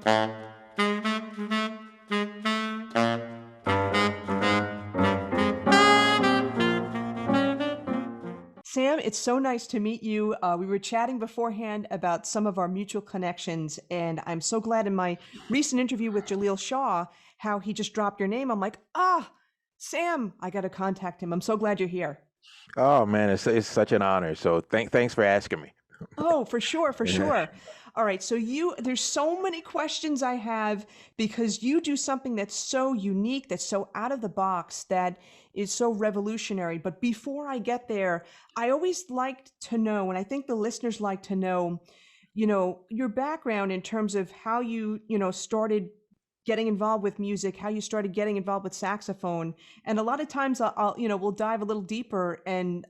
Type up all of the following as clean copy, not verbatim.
Sam, it's so nice to meet you. We were chatting beforehand about some of our mutual connections, and I'm so glad in my recent interview with Jaleel Shaw, how he just dropped your name. I'm like, Sam, I got to contact him. I'm so glad you're here. Oh man, it's such an honor. So thanks for asking me. Oh, for sure, for Yeah. sure. All right, so there's so many questions I have because you do something that's so unique, that's so out of the box, that is so revolutionary. But before I get there, I always like to know, and I think the listeners like to know, your background in terms of how you started getting involved with music, how you started getting involved with saxophone. And a lot of times we'll dive a little deeper and,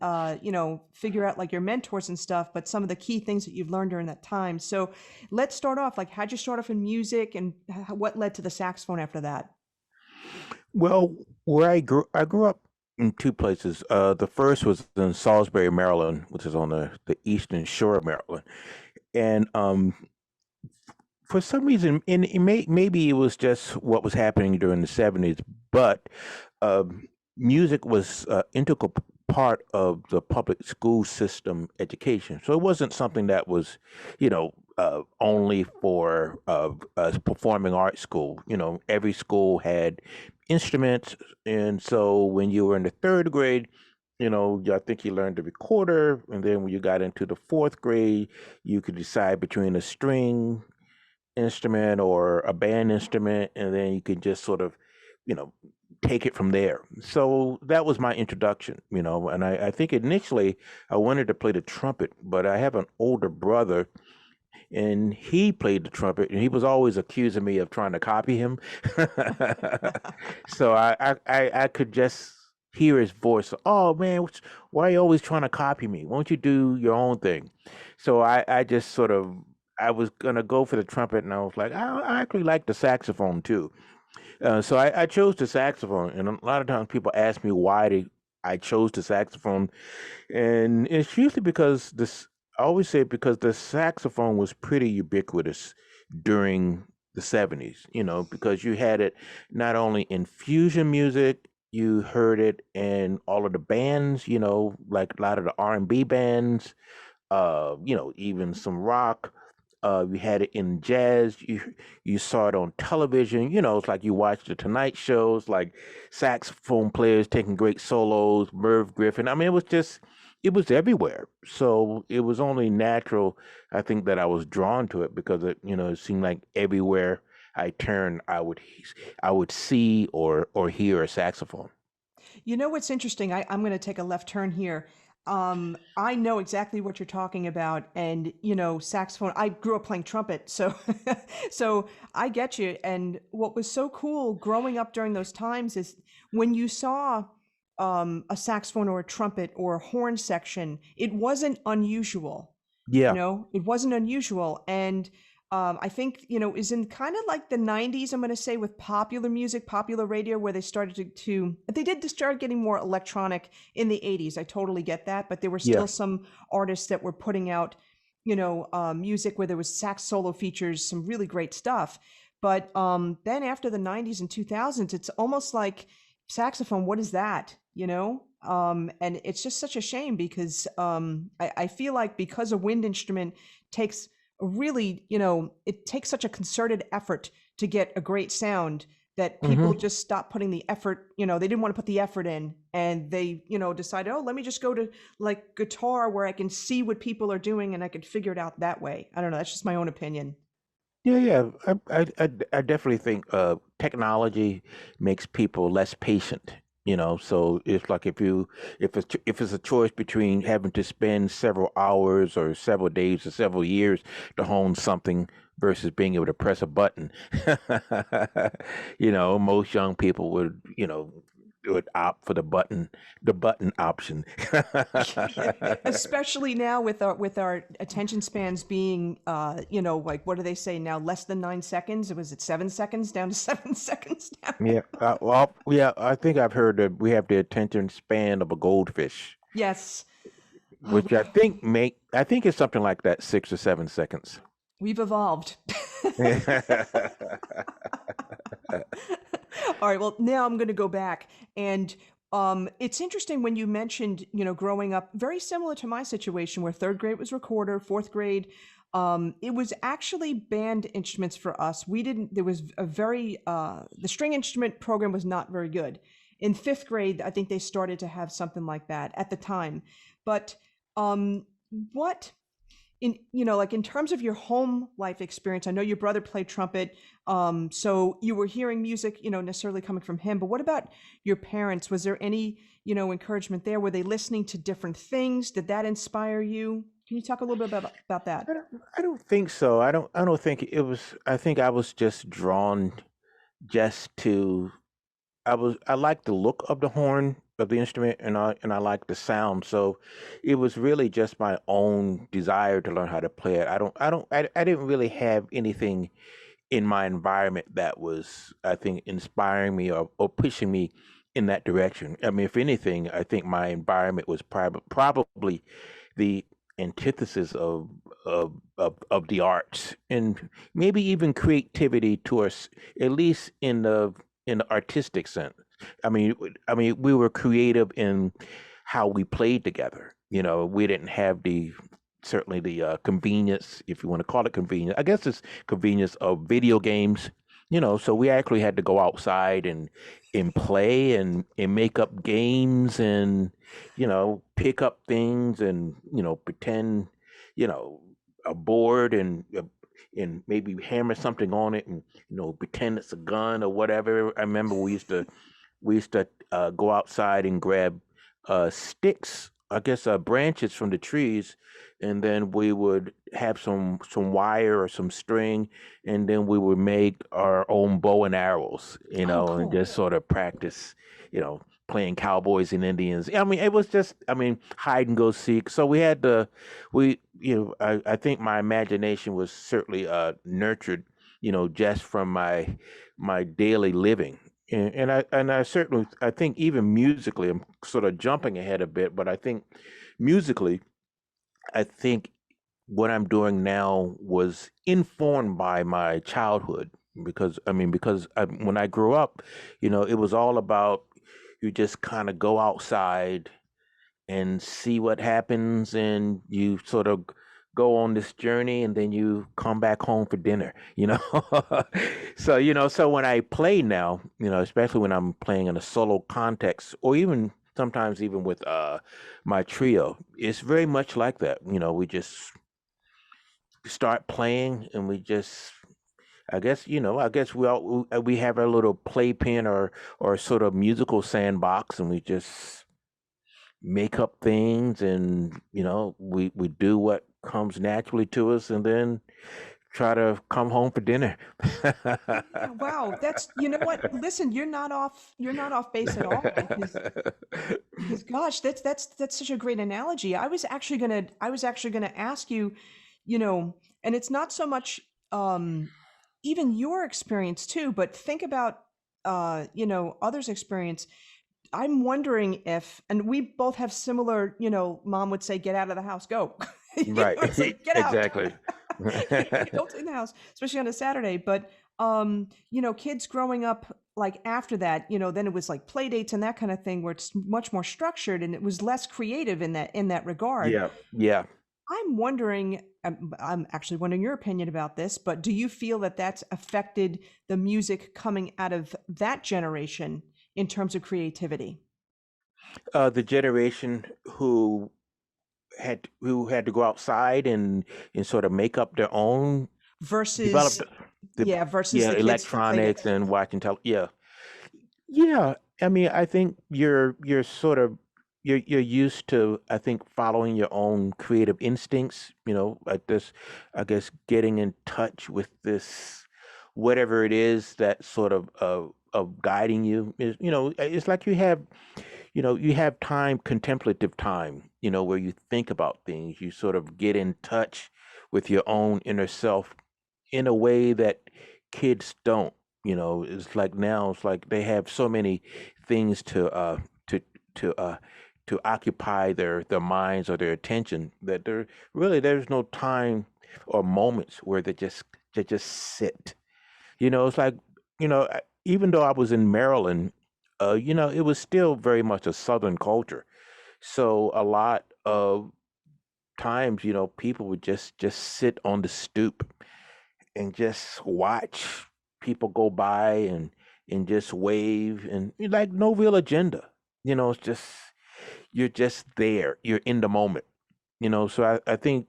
figure out like your mentors and stuff, but some of the key things that you've learned during that time. So let's start off, like, how'd you start off in music and what led to the saxophone after that? Well, where I grew up in two places. The first was in Salisbury, Maryland, which is on the eastern shore of Maryland, and for some reason, and maybe it was just what was happening during the '70s, but music was an integral part of the public school system education. So it wasn't something that was, only for performing arts school. Every school had instruments, and so when you were in the third grade, I think you learned the recorder, and then when you got into the fourth grade, you could decide between a string instrument or a band instrument, and then you could just sort of, you know, take it from there. So that was my introduction, and I think initially I wanted to play the trumpet, but I have an older brother and he played the trumpet and he was always accusing me of trying to copy him. So I could just hear his voice. Oh man, why are you always trying to copy me? Won't you do your own thing? So I just sort of I was gonna go for the trumpet, and I was like, I actually like the saxophone too. So I chose the saxophone, and a lot of times people ask me I chose the saxophone, and it's usually because this. I always say because the saxophone was pretty ubiquitous during the '70s. Because you had it not only in fusion music, you heard it in all of the bands. Like a lot of the R&B bands. Even some rock. We had it in jazz. You saw it on television. It's like you watched the Tonight Shows, like saxophone players taking great solos. Merv Griffin. I mean, it was everywhere. So it was only natural, I think, that I was drawn to it because it seemed like everywhere I turned, I would see or hear a saxophone. You know what's interesting? I'm going to take a left turn here. I know exactly what you're talking about, and saxophone. I grew up playing trumpet, so so I get you. And what was so cool growing up during those times is when you saw a saxophone or a trumpet or a horn section, it wasn't unusual. Yeah. It wasn't unusual, and I think is in kind of like the '90s. I'm going to say with popular music, popular radio, where they started to they did start getting more electronic in the '80s. I totally get that, but there were Yeah. still some artists that were putting out music where there was sax solo features, some really great stuff. But then after the '90s and 2000s, it's almost like saxophone. What is that? And it's just such a shame because I feel like because a wind instrument takes really, it takes such a concerted effort to get a great sound that people Hmm. just stop putting the effort, they didn't want to put the effort in, and they, decided, oh, let me just go to like guitar where I can see what people are doing and I could figure it out that way. I don't know. That's just my own opinion. Yeah, yeah. I definitely think technology makes people less patient. So it's like if it's a choice between having to spend several hours or several days or several years to hone something versus being able to press a button. Most young people would opt for the button option. Especially now with our attention spans being like what do they say now, less than 9 seconds? Was it 7 seconds down to 7 seconds now? Yeah, well, yeah, I think I've heard that we have the attention span of a goldfish, Yes. Oh, which I think it's something like that, 6 or 7 seconds. We've evolved. All right. Well, now I'm going to go back. And it's interesting when you mentioned, growing up, very similar to my situation where third grade was recorder, fourth grade. It was actually band instruments for us. We didn't, there was the string instrument program was not very good. In fifth grade, I think they started to have something like that at the time. But um, what like in terms of your home life experience, I know your brother played trumpet, so you were hearing music, necessarily coming from him, but what about your parents? Was there any, encouragement there? Were they listening to different things? Did that inspire you? Can you talk a little bit about that? I don't think so. I don't think it was. I think I was just drawn just to. I like the look of the horn of the instrument, and I like the sound. So it was really just my own desire to learn how to play it. I didn't really have anything in my environment that was, I think, inspiring me or pushing me in that direction. I mean, if anything, I think my environment was probably the antithesis of the arts, and maybe even creativity to us, at least in the artistic sense. I mean, we were creative in how we played together. We didn't have the certainly the convenience, if you want to call it convenience. I guess it's convenience of video games. So we actually had to go outside and play and make up games and pick up things and pretend you know a board and maybe hammer something on it and pretend it's a gun or whatever. I remember we used to go outside and grab sticks, I guess branches from the trees, and then we would have some wire or some string, and then we would make our own bow and arrows, Oh, and cool. just sort of practice, playing cowboys and Indians. I mean, it was just, hide and go seek. So we had to, I think my imagination was certainly nurtured, just from my daily living. And I certainly, I think even musically, I'm sort of jumping ahead a bit, but I think musically, I think what I'm doing now was informed by my childhood, because when I grew up, it was all about, you just kind of go outside and see what happens, and you sort of go on this journey, and then you come back home for dinner. So when I play now, especially when I'm playing in a solo context, or even sometimes even with my trio, it's very much like that. We just start playing, and we just, I guess we have our little playpen or sort of musical sandbox, and we just make up things, and we do what comes naturally to us, and then try to come home for dinner. Yeah, wow. That's, you know what? Listen, you're not off base at all because gosh, that's such a great analogy. I was actually gonna ask you, and it's not so much even your experience too, but think about others' experience. I'm wondering if, and we both have similar, mom would say, get out of the house, go. Right. It's like, get out. Exactly. Don't stay in the house, especially on a Saturday. But, kids growing up like after that, then it was like play dates and that kind of thing where it's much more structured and it was less creative in that regard. Yeah. Yeah. I'm wondering, I'm actually wondering your opinion about this, but do you feel that that's affected the music coming out of that generation in terms of creativity The generation who had to go outside and sort of make up their own, develop versus, the yeah, versus yeah, the kids that played electronics it? and watching yeah. Yeah, I think you're sort of you're used to, I think, following your own creative instincts, like this, I guess, getting in touch with this, whatever it is that sort of guiding you is, it's like you have time, contemplative time, where you think about things, you sort of get in touch with your own inner self in a way that kids don't. It's like now it's like they have so many things to to uh to occupy their minds or their attention, that there's no time or moments where they just sit. It's like, even though I was in Maryland, it was still very much a Southern culture. So a lot of times, people would just sit on the stoop and just watch people go by and just wave and like no real agenda. It's just you're just there. You're in the moment. So I think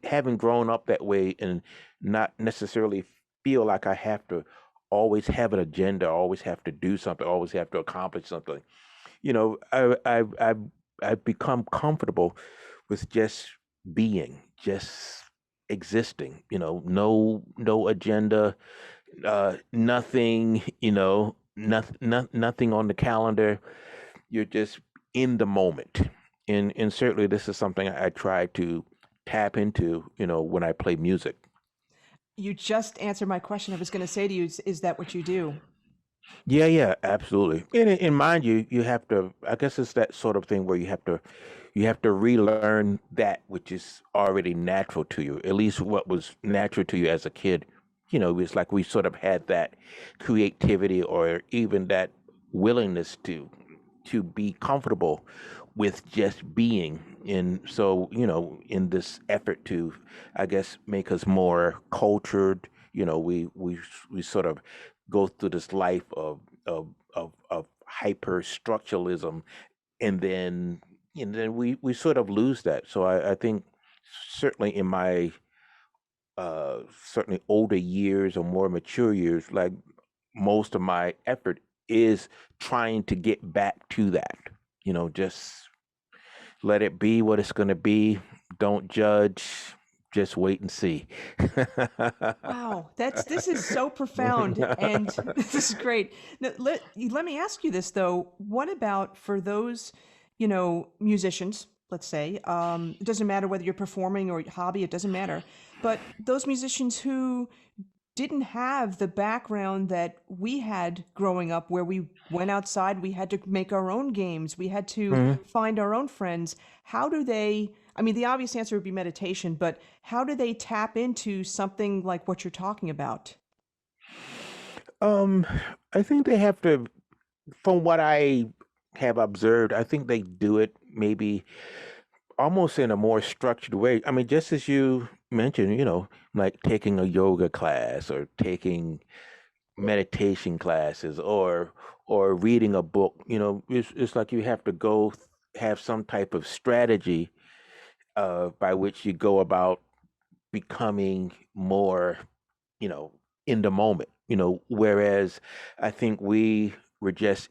having grown up that way and not necessarily feel like I have to always have an agenda, always have to do something, always have to accomplish something. I've become comfortable with just being, just existing. No agenda, nothing. Nothing on the calendar. You're just in the moment, and certainly this is something I try to tap into. When I play music. You just answered my question. I was going to say to you, is that what you do? Yeah, yeah, absolutely. And mind you, you have to. I guess it's that sort of thing where you have to relearn that which is already natural to you. At least what was natural to you as a kid. It's like we sort of had that creativity or even that willingness to be comfortable with just being. And so, in this effort to, I guess, make us more cultured, we sort of go through this life of hyper structuralism, and then we sort of lose that. So I think certainly in my certainly older years or more mature years, like most of my effort is trying to get back to that. Just let it be what it's going to be. Don't judge. Just wait and see. Wow, this is so profound, and this is great. Now, let me ask you this though. What about for those, musicians, let's say, it doesn't matter whether you're performing or hobby, it doesn't matter. But those musicians who didn't have the background that we had growing up, where we went outside, we had to make our own games, we had to Mhm. find our own friends. How do they, I mean, the obvious answer would be meditation, but how do they tap into something like what you're talking about? Um, I think they have to, from what I have observed, I think they do it maybe almost in a more structured way. I mean, just as you mentioned, like taking a yoga class or taking meditation classes or reading a book. It's like you have to have some type of strategy by which you go about becoming more, you know, in the moment. Whereas I think we were just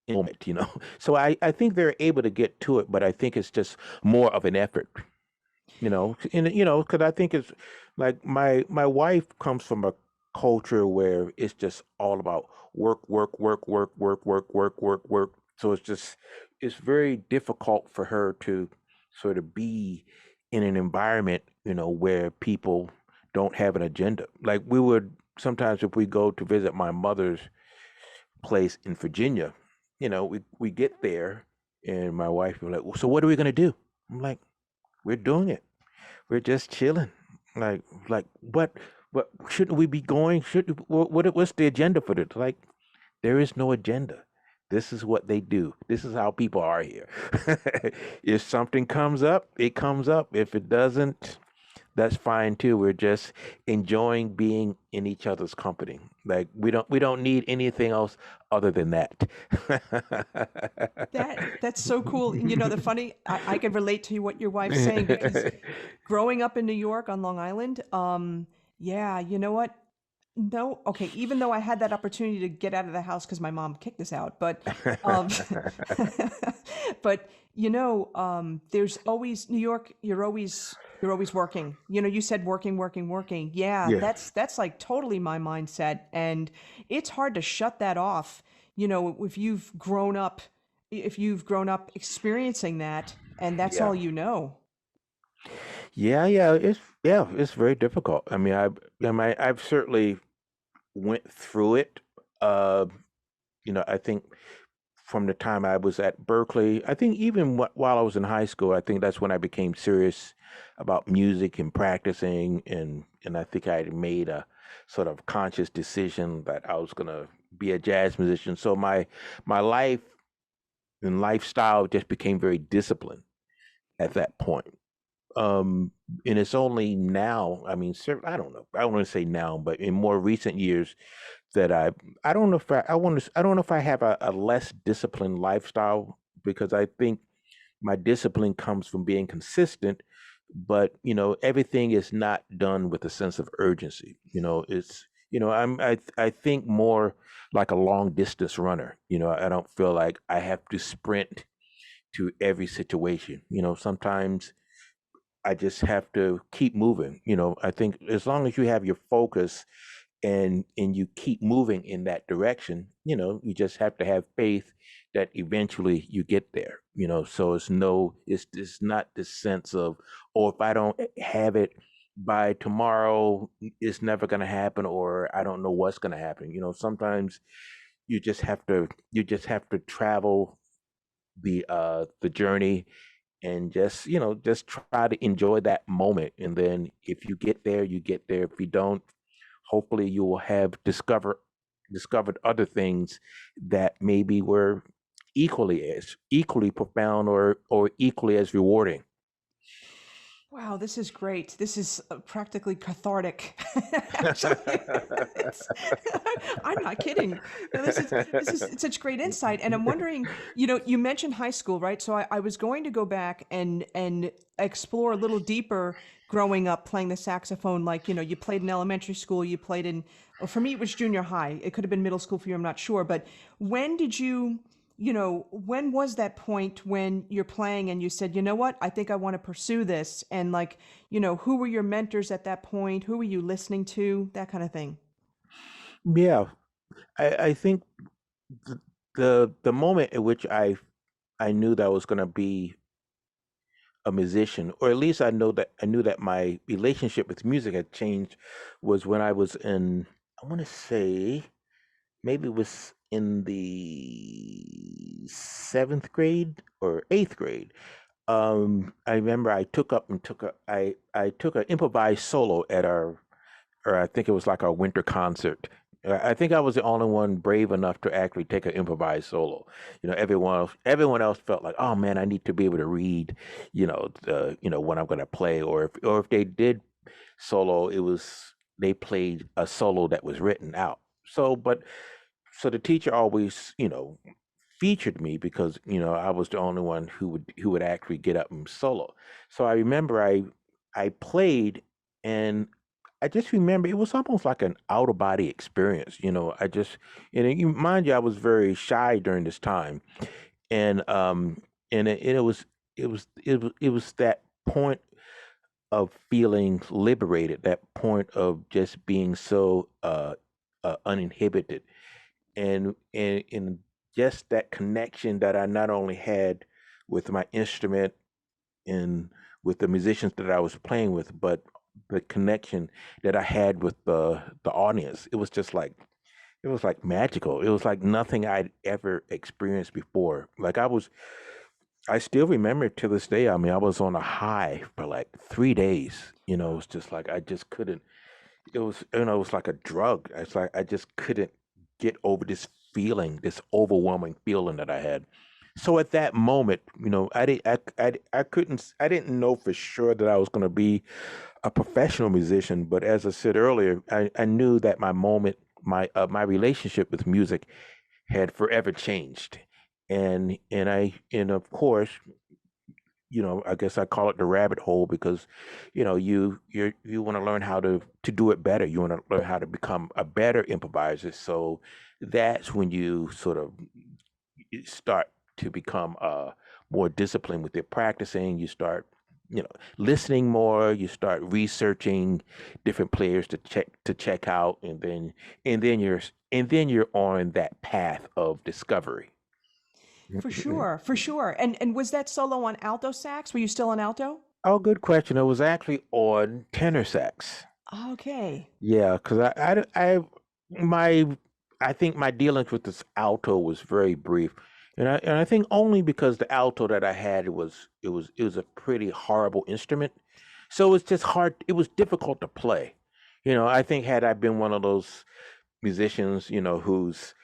in the moment. So I think they're able to get to it, but I think it's just more of an effort. And because I think it's like my wife comes from a culture where it's just all about work, work, work, work, work, work, work, work, work. So it's very difficult for her to sort of be in an environment, where people don't have an agenda. Like we would sometimes if we go to visit my mother's place in Virginia, we get there and my wife will be like, "Well, so what are we gonna do?" I'm like, "We're doing it. We're just chilling. Like what shouldn't we be going? What's the agenda for this? Like, there is no agenda. This is what they do. This is how people are here. If something comes up, it comes up. If it doesn't, that's fine too. We're just enjoying being in each other's company. Like we don't need anything else other than that." That's so cool. And the funny, I can relate to what your wife's saying because growing up in New York on Long Island, yeah, you know what? No, okay, even though I had that opportunity to get out of the house because my mom kicked us out, but um but there's always New York, you're always working. You said working, working, working. Yeah, Yeah, that's like totally my mindset. And it's hard to shut that off, if you've grown up experiencing that and that's yeah. all you know. Yeah, it's very difficult. I've certainly went through it. Uh, I think from the time I was at Berkeley. I think even while I was in high school, I think that's when I became serious about music and practicing, and I think I had made a sort of conscious decision that I was gonna be a jazz musician. So my life and lifestyle just became very disciplined at that point. Um, and it's only now, I mean, I don't know, I don't want to say now, but in more recent years that I don't know if I don't know if I have a less disciplined lifestyle, because I think my discipline comes from being consistent, but everything is not done with a sense of urgency. It's I think more like a long distance runner. I don't feel like I have to sprint to every situation. Sometimes I just have to keep moving. I think as long as you have your focus and you keep moving in that direction, you just have to have faith that eventually you get there. So it's not this sense of, oh, if I don't have it by tomorrow, it's never going to happen, or I don't know what's going to happen. Sometimes you just have to travel the journey, and just try to enjoy that moment. And then if you get there, you get there. If you don't, hopefully you will have discovered other things that maybe were equally profound, or equally as rewarding. Wow, this is great. This is practically cathartic. Actually, it's, I'm not kidding. No, this is such great insight, and I'm wondering. You mentioned high school, right? So I was going to go back and explore a little deeper. Growing up playing the saxophone, like you played in elementary school, you played in. Or for me, it was junior high. It could have been middle school for you. I'm not sure, but when did you? When was that point when you're playing and you said, you know what, I think I want to pursue this? And like, who were your mentors at that point? Who were you listening to? That kind of thing. Yeah, I think the the moment in which I knew that I was going to be a musician, or at least I knew that my relationship with music had changed, was when I was in, I want to say, maybe it was in the seventh grade or eighth grade. I remember I took up and took a I took an improvised solo at our, or I think it was like our winter concert. I think I was the only one brave enough to actually take an improvised solo. Everyone else felt like, oh man, I need to be able to read, when I'm going to play, or if they did solo, it was they played a solo that was written out. So the teacher always, featured me because I was the only one who would actually get up and solo. So I remember I played, and I just remember it was almost like an out of body experience. Mind you, I was very shy during this time, and it was that point of feeling liberated, that point of just being so uninhibited, and just that connection that I not only had with my instrument and with the musicians that I was playing with, but the connection that I had with the audience. It was like magical. It was like nothing I'd ever experienced before. I still remember to this day. I mean, I was on a high for like 3 days. It's just like I just couldn't. It was like a drug. It's like I just couldn't get over this feeling, this overwhelming feeling that I had. So at that moment, I didn't know for sure that I was going to be a professional musician, but as I said earlier, I knew that my relationship with music had forever changed. And of course, I guess I call it the rabbit hole, because you want to learn how to do it better. You want to learn how to become a better improviser. So that's when you sort of start to become more disciplined with your practicing. You start, listening more. You start researching different players to check out, and then you're on that path of discovery. For sure, for sure. And was that solo on alto sax? Were you still on alto? Oh, good question. It was actually on tenor sax. Okay. Yeah, because my I think my dealings with this alto was very brief. And I think only because the alto that I had it was a pretty horrible instrument, so it's just hard. It was difficult to play. I think had I been one of those musicians, whose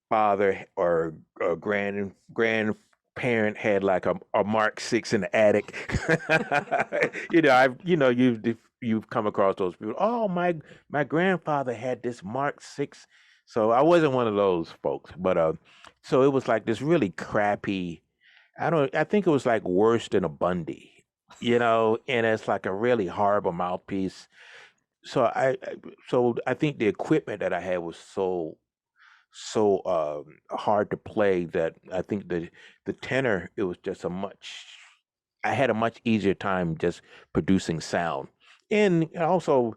father or grandparent had like a Mark Six in the attic. You've come across those people. Oh, my grandfather had this Mark Six, so I wasn't one of those folks. But so it was like this really crappy. I think it was like worse than a Bundy, and it's like a really horrible mouthpiece. So I think the equipment that I had was so hard to play that I think the tenor it was just I had a much easier time just producing sound, and also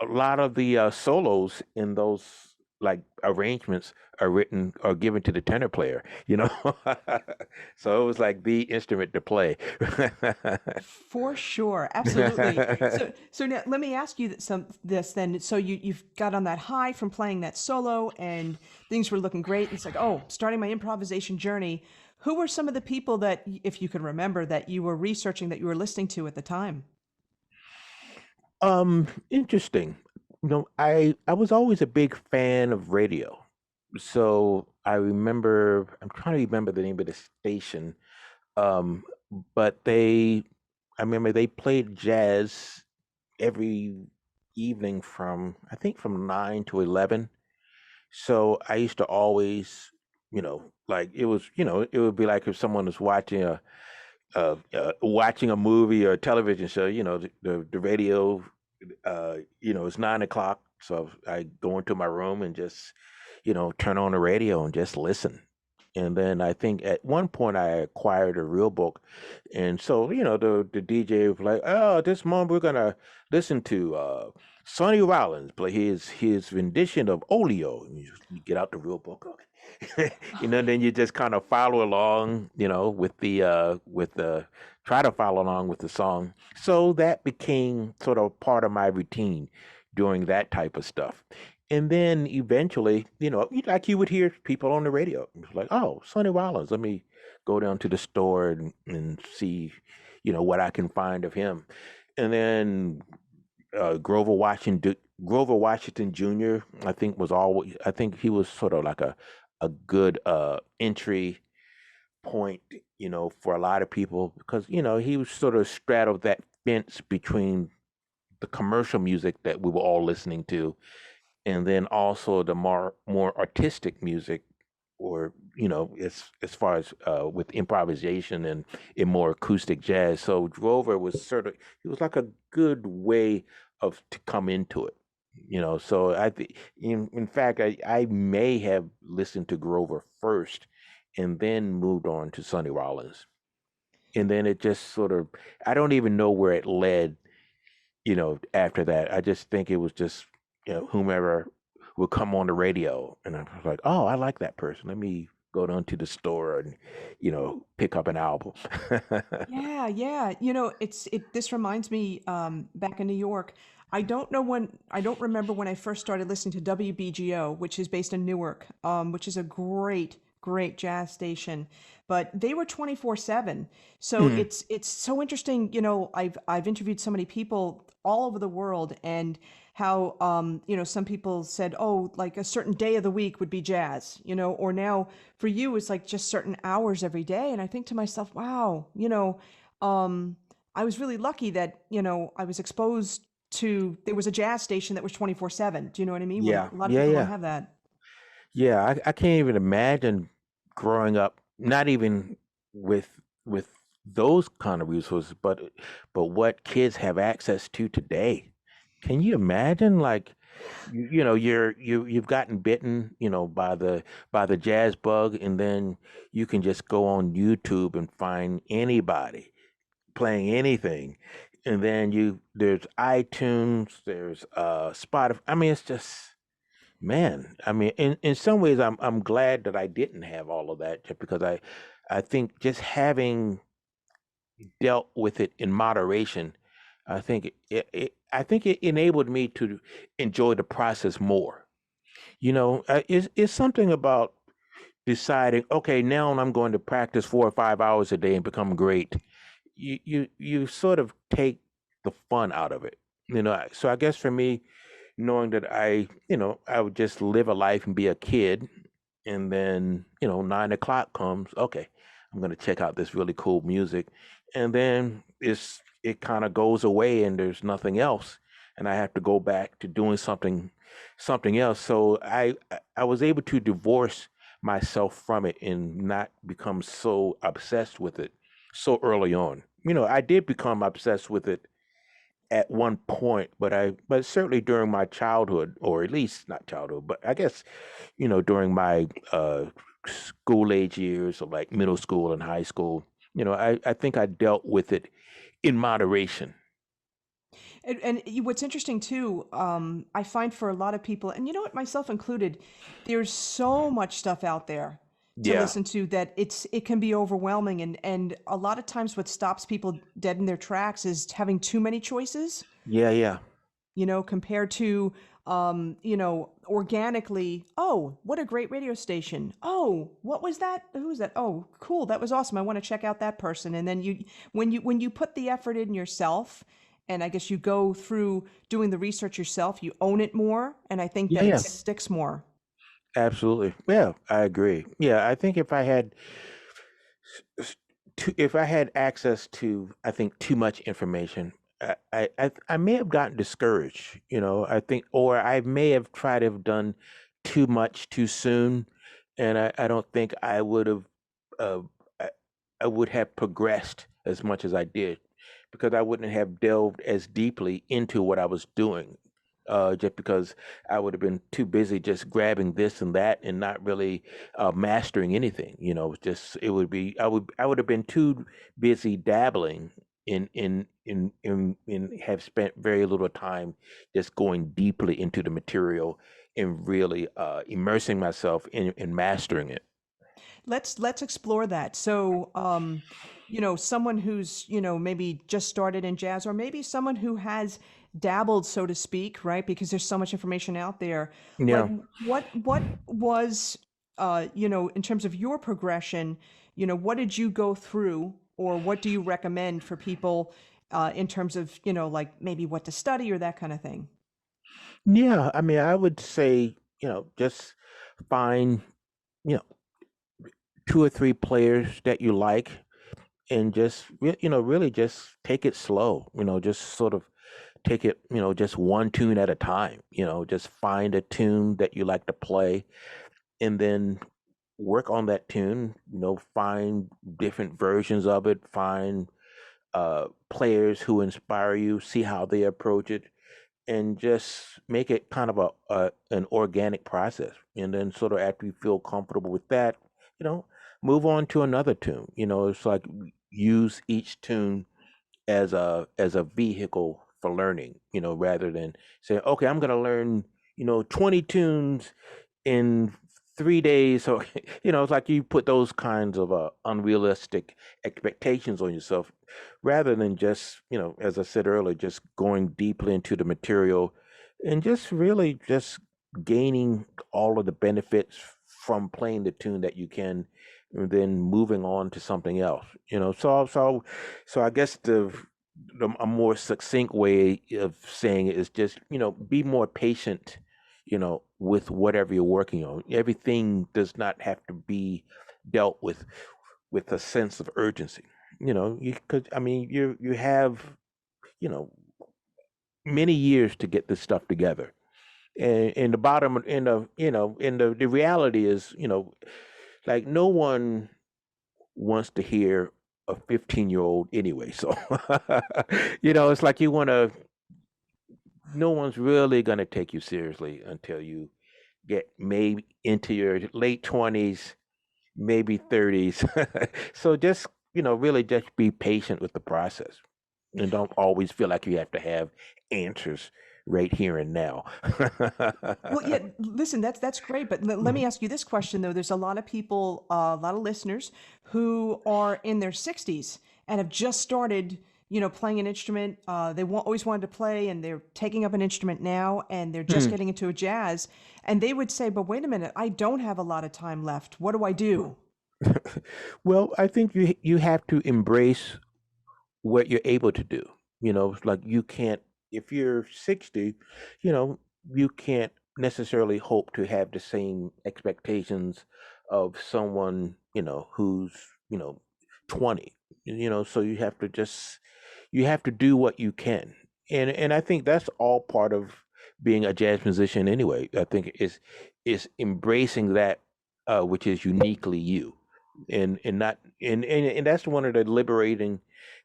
a lot of the solos in those like arrangements are written or given to the tenor player. So it was like the instrument to play. For sure, absolutely. So now let me ask you this then. So you've got on that high from playing that solo, and things were looking great. It's like, oh, starting my improvisation journey. Who were some of the people that, if you could remember, that you were researching, that you were listening to at the time? Interesting. I was always a big fan of radio. So I'm trying to remember the name of the station. Um, but I remember they played jazz every evening from, I think from 9 to 11. So I used to always, like it would be like if someone was watching a movie or a television show, the radio, it's 9 o'clock. So I go into my room and just, turn on the radio and just listen. And then I think at one point I acquired a real book. And so, the DJ was like, oh, this month we're going to listen to Sonny Rollins play his rendition of Olio. And you get out the real book. Okay. Then you just kind of follow along, with the try to follow along with the song. So that became sort of part of my routine doing that type of stuff. And then eventually, like you would hear people on the radio, it's like, oh, Sonny Rollins, let me go down to the store and see, what I can find of him. And then Grover Washington Jr. I think he was sort of like a good entry point, for a lot of people because he was sort of straddled that fence between the commercial music that we were all listening to, and then also the more artistic music, or as far as with improvisation and in more acoustic jazz. So Grover was he was like a good way of to come into it. So in fact, I may have listened to Grover first and then moved on to Sonny Rollins. And then it just sort of, I don't even know where it led, after that. I just think it was just, whomever would come on the radio. And I was like, oh, I like that person. Let me go down to the store and, pick up an album. Yeah, yeah. This reminds me, back in New York. I don't remember when I first started listening to WBGO, which is based in Newark, which is a great, great jazz station. But they were 24/7. So Mm, it's so interesting. I've interviewed so many people all over the world, and how, some people said, oh, like a certain day of the week would be jazz, or now for you it's like just certain hours every day. And I think to myself, wow, I was really lucky that, I was exposed to, there was a jazz station that was 24/7. Do you know what I mean? When yeah, a lot of yeah, people don't yeah. have that. Yeah, I can't even imagine growing up, not even with those kind of resources, but what kids have access to today. Can you imagine, like, you've gotten bitten, by the jazz bug, and then you can just go on YouTube and find anybody playing anything, and then there's iTunes, there's Spotify. I mean, it's just, man, I mean, in some ways, I'm glad that I didn't have all of that, just because I think just having dealt with it in moderation, I think it enabled me to enjoy the process more. It's something about deciding, okay, now I'm going to practice 4 or 5 hours a day and become great, you sort of take the fun out of it. So I guess for me, knowing that I would just live a life and be a kid, and then 9 o'clock comes, okay, I'm gonna check out this really cool music, and then it kind of goes away and there's nothing else, and I have to go back to doing something else. So I was able to divorce myself from it and not become so obsessed with it so early on. I did become obsessed with it at one point, but certainly during my childhood, or at least not childhood, but I guess during my school age years, or like middle school and high school, I think I dealt with it in moderation. What's interesting too, I find for a lot of people, and you know what, myself included, there's so much stuff out there to Yeah, listen to that it can be overwhelming, and a lot of times what stops people dead in their tracks is having too many choices, yeah, yeah, compared to organically, oh, what a great radio station. Oh, what was that? Who was that? Oh, cool. That was awesome. I want to check out that person. And then when you put the effort in yourself, and I guess you go through doing the research yourself, you own it more, and I think yeah, that it yeah. sticks more. Absolutely. Yeah, I agree. Yeah, I think if I had access to, I think, too much information, I may have gotten discouraged. I think, or I may have tried to have done too much too soon, and I don't think uh, I, I would have progressed as much as I did, because I wouldn't have delved as deeply into what I was doing. Just because I would have been too busy just grabbing this and that and not really mastering anything. Just it would be I would have been too busy dabbling in have spent very little time just going deeply into the material and really immersing myself in mastering it. Let's explore that. So, someone who's, maybe just started in jazz, or maybe someone who has dabbled, so to speak, right? Because there's so much information out there. Like, Yeah. what was, in terms of your progression, what did you go through, or what do you recommend for people, in terms of, like maybe what to study or that kind of thing? Yeah, I mean, I would say, just find, you know, two or three players that you like, and just really just take it slow. Just sort of take it, just one tune at a time. Just find a tune that you like to play, and then work on that tune. Find different versions of it. Find players who inspire you. See how they approach it, and just make it kind of an organic process. And then sort of after you feel comfortable with that, you know, move on to another tune. It's like use each tune as a vehicle for learning, rather than saying, okay, I'm gonna learn, 20 tunes in 3 days. So, it's like you put those kinds of unrealistic expectations on yourself, rather than just, as I said earlier, just going deeply into the material and just really just gaining all of the benefits from playing the tune that you can, and then moving on to something else. So I guess a more succinct way of saying it is just, be more patient, with whatever you're working on. Everything does not have to be dealt with a sense of urgency. Because I mean, you have, you know, many years to get this stuff together. And the bottom, the reality is, like no one wants to hear a 15-year-old anyway. So, it's like no one's really going to take you seriously until you get maybe into your late 20s, maybe 30s. So just, really just be patient with the process, and don't always feel like you have to have answers right here and now. Well, yeah, listen, that's great, but let Mhm. me ask you this question though. There's a lot of people, a lot of listeners who are in their 60s and have just started playing an instrument. Always wanted to play, and they're taking up an instrument now, and they're just Hmm. getting into a jazz. And they would say, "But wait a minute, I don't have a lot of time left. What do I do?" Well, I think you have to embrace what you're able to do. It's like you can't, if you're 60, you know, you can't necessarily hope to have the same expectations of someone, who's, you know, 20. So you have to do what you can. And I think that's all part of being a jazz musician anyway. I think is embracing that which is uniquely you. And not and that's one of the liberating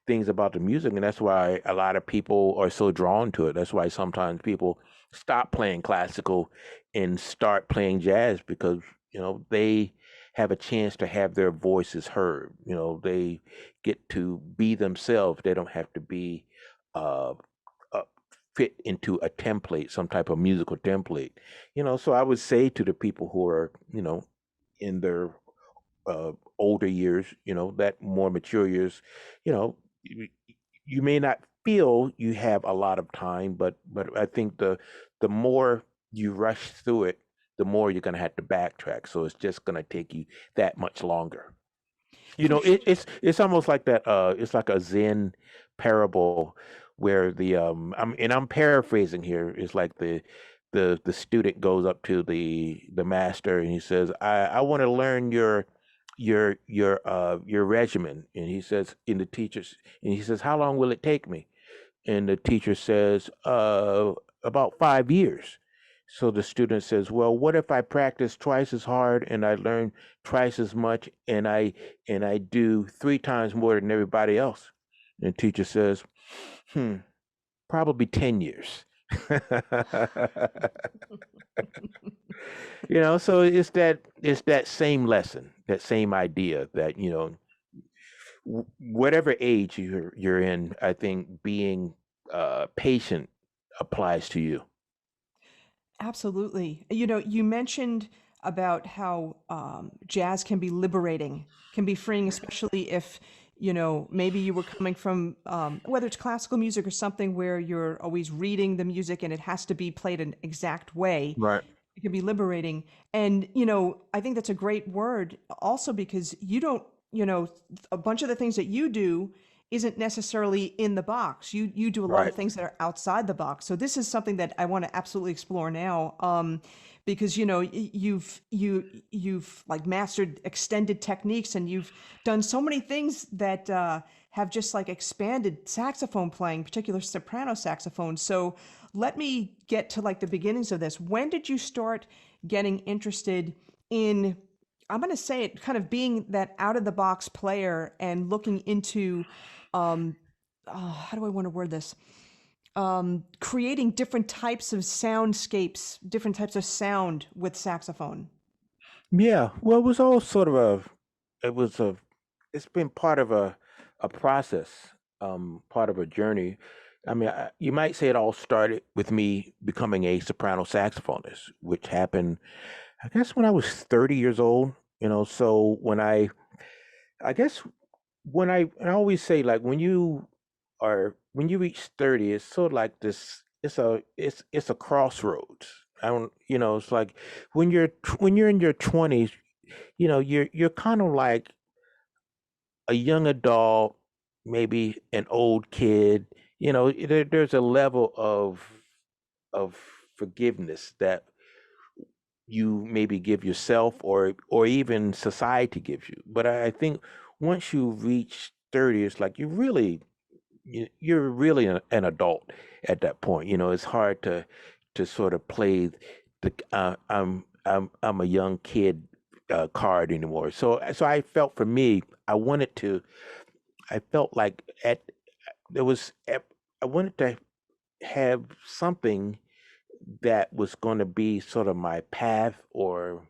things about the music, and that's why a lot of people are so drawn to it. That's why sometimes people stop playing classical and start playing jazz because they have a chance to have their voices heard. They get to be themselves. They don't have to be uh, uh fit into a template, some type of musical template. So I would say to the people who are in their older years, that more mature years, you know, you, you may not feel you have a lot of time, but I think the more you rush through it, the more you're gonna have to backtrack. So it's just gonna take you that much longer. For sure. It's almost like that. It's like a Zen parable where I'm paraphrasing here. It's like the student goes up to the master and he says, I want to learn your regimen. And he says, and he says, how long will it take me? And the teacher says, about 5 years. So the student says, well, what if I practice twice as hard and I learn twice as much and I do 3 times more than everybody else? And the teacher says, hmm, probably 10 years. So it's that same lesson, that same idea that, whatever age you're in, I think being patient applies to you. Absolutely. You mentioned about how jazz can be liberating, can be freeing, especially if, maybe you were coming from, whether it's classical music or something where you're always reading the music and it has to be played an exact way. Right. It can be liberating. And, I think that's a great word also because you don't, a bunch of the things that you do isn't necessarily in the box. You do a lot of Right. things that are outside the box. So this is something that I want to absolutely explore now. Because you've like mastered extended techniques and you've done so many things that have just like expanded saxophone playing, particular soprano saxophone. So let me get to like the beginnings of this. When did you start getting interested in, I'm going to say it, kind of being that out of the box player and looking into, um, how do I want to word this? Creating different types of soundscapes, different types of sound with saxophone. Yeah. Well, it was all sort of it was a, it's been part of a process, part of a journey. I mean, you might say it all started with me becoming a soprano saxophonist, which happened, I guess, when I was 30 years old. So I guess and I always say, like, when you reach 30, it's sort of like this. It's a crossroads. I don't, it's like when you're in your 20s, you're kind of like a young adult, maybe an old kid. There's a level of forgiveness that you maybe give yourself or even society gives you. But I think once you reach 30, it's like you're really an adult at that point. It's hard to sort of play the I'm a young kid card anymore. So I felt, for me, I felt like there was I wanted to have something that was going to be sort of my path or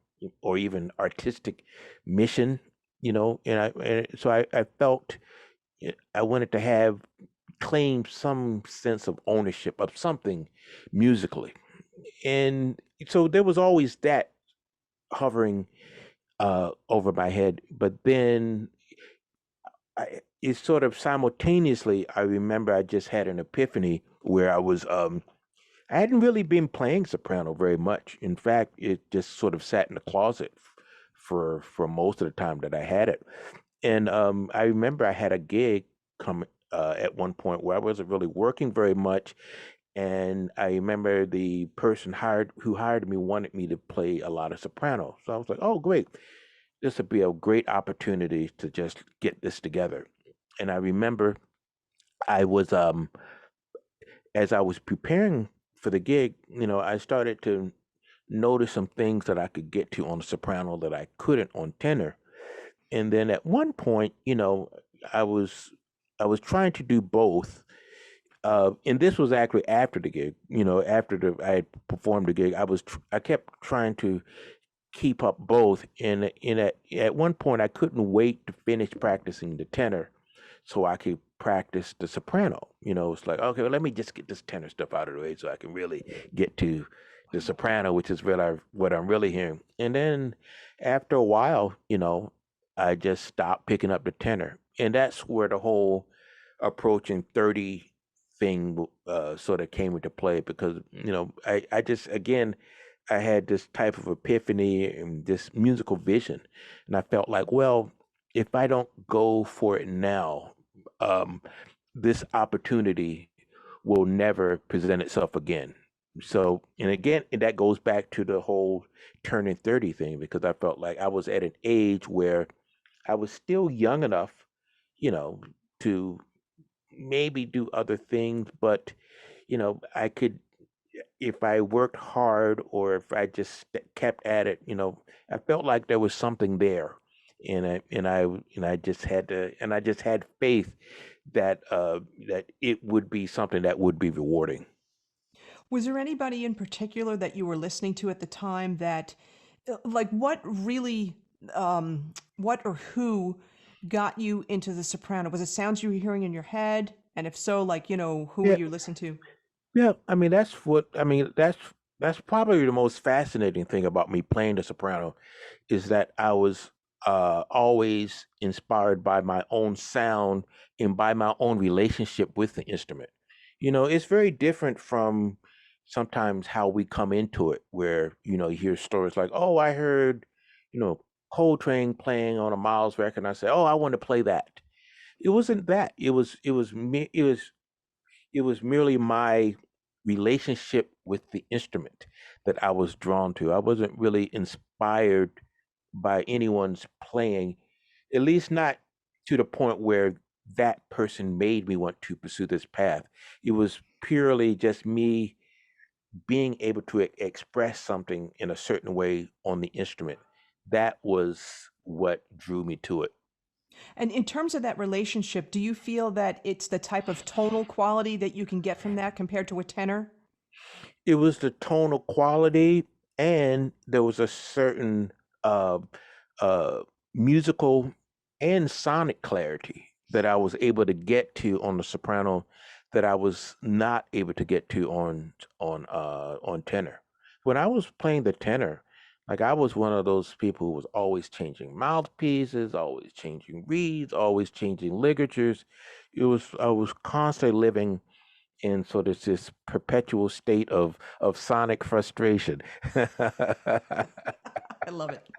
even artistic mission. So I felt I wanted to have claim some sense of ownership of something musically. And so there was always that hovering over my head. But then it's sort of simultaneously, I remember I just had an epiphany where I hadn't really been playing soprano very much. In fact, it just sort of sat in the closet for most of the time that I had it. And I remember I had a gig come at one point where I wasn't really working very much, and I remember the person who hired me wanted me to play a lot of soprano. So I was like, "Oh, great! This would be a great opportunity to just get this together." And I remember I was as I was preparing for the gig, I started to notice some things that I could get to on the soprano that I couldn't on tenor. And then at one point, I was I was trying to do both. And this was actually after the gig. After I had performed the gig, I kept trying to keep up both. And at one point, I couldn't wait to finish practicing the tenor so I could practice the soprano. It's like, okay, well, let me just get this tenor stuff out of the way so I can really get to the soprano, which is really what I'm really hearing. And then after a while, I just stopped picking up the tenor. And that's where the whole approaching 30 thing sort of came into play because, I just, again, I had this type of epiphany and this musical vision. And I felt like, well, if I don't go for it now, um, this opportunity will never present itself again. So, and again, and that goes back to the whole turning 30 thing because I felt like I was at an age where I was still young enough, you know, to maybe do other things, but, I could, if I worked hard or if I just kept at it, I felt like there was something there. And I just had to, and I just had faith that it would be something that would be rewarding. Was there anybody in particular that you were listening to at the time that, like, what really, what or who got you into the soprano? Was it sounds you were hearing in your head? And if so, like, who were Yeah, you listening to? yeah. That's probably the most fascinating thing about me playing the soprano is that I was always inspired by my own sound and by my own relationship with the instrument. It's very different from sometimes how we come into it, where you hear stories like, "Oh, I heard, you know, Coltrane playing on a Miles record," and I say, "Oh, I want to play that." It wasn't that. It was merely my relationship with the instrument that I was drawn to. I wasn't really inspired by anyone's playing, at least not to the point where that person made me want to pursue this path. It was purely just me being able to express something in a certain way on the instrument. That was what drew me to it. And in terms of that relationship, do you feel that it's the type of tonal quality that you can get from that compared to a tenor? It was the tonal quality, and there was a certain uh, uh, musical and sonic clarity that I was able to get to on the soprano that I was not able to get to on tenor. When I was playing the tenor, like I was one of those people who was always changing mouthpieces, always changing reeds, always changing ligatures. I was constantly living in sort of this perpetual state of sonic frustration. I love it.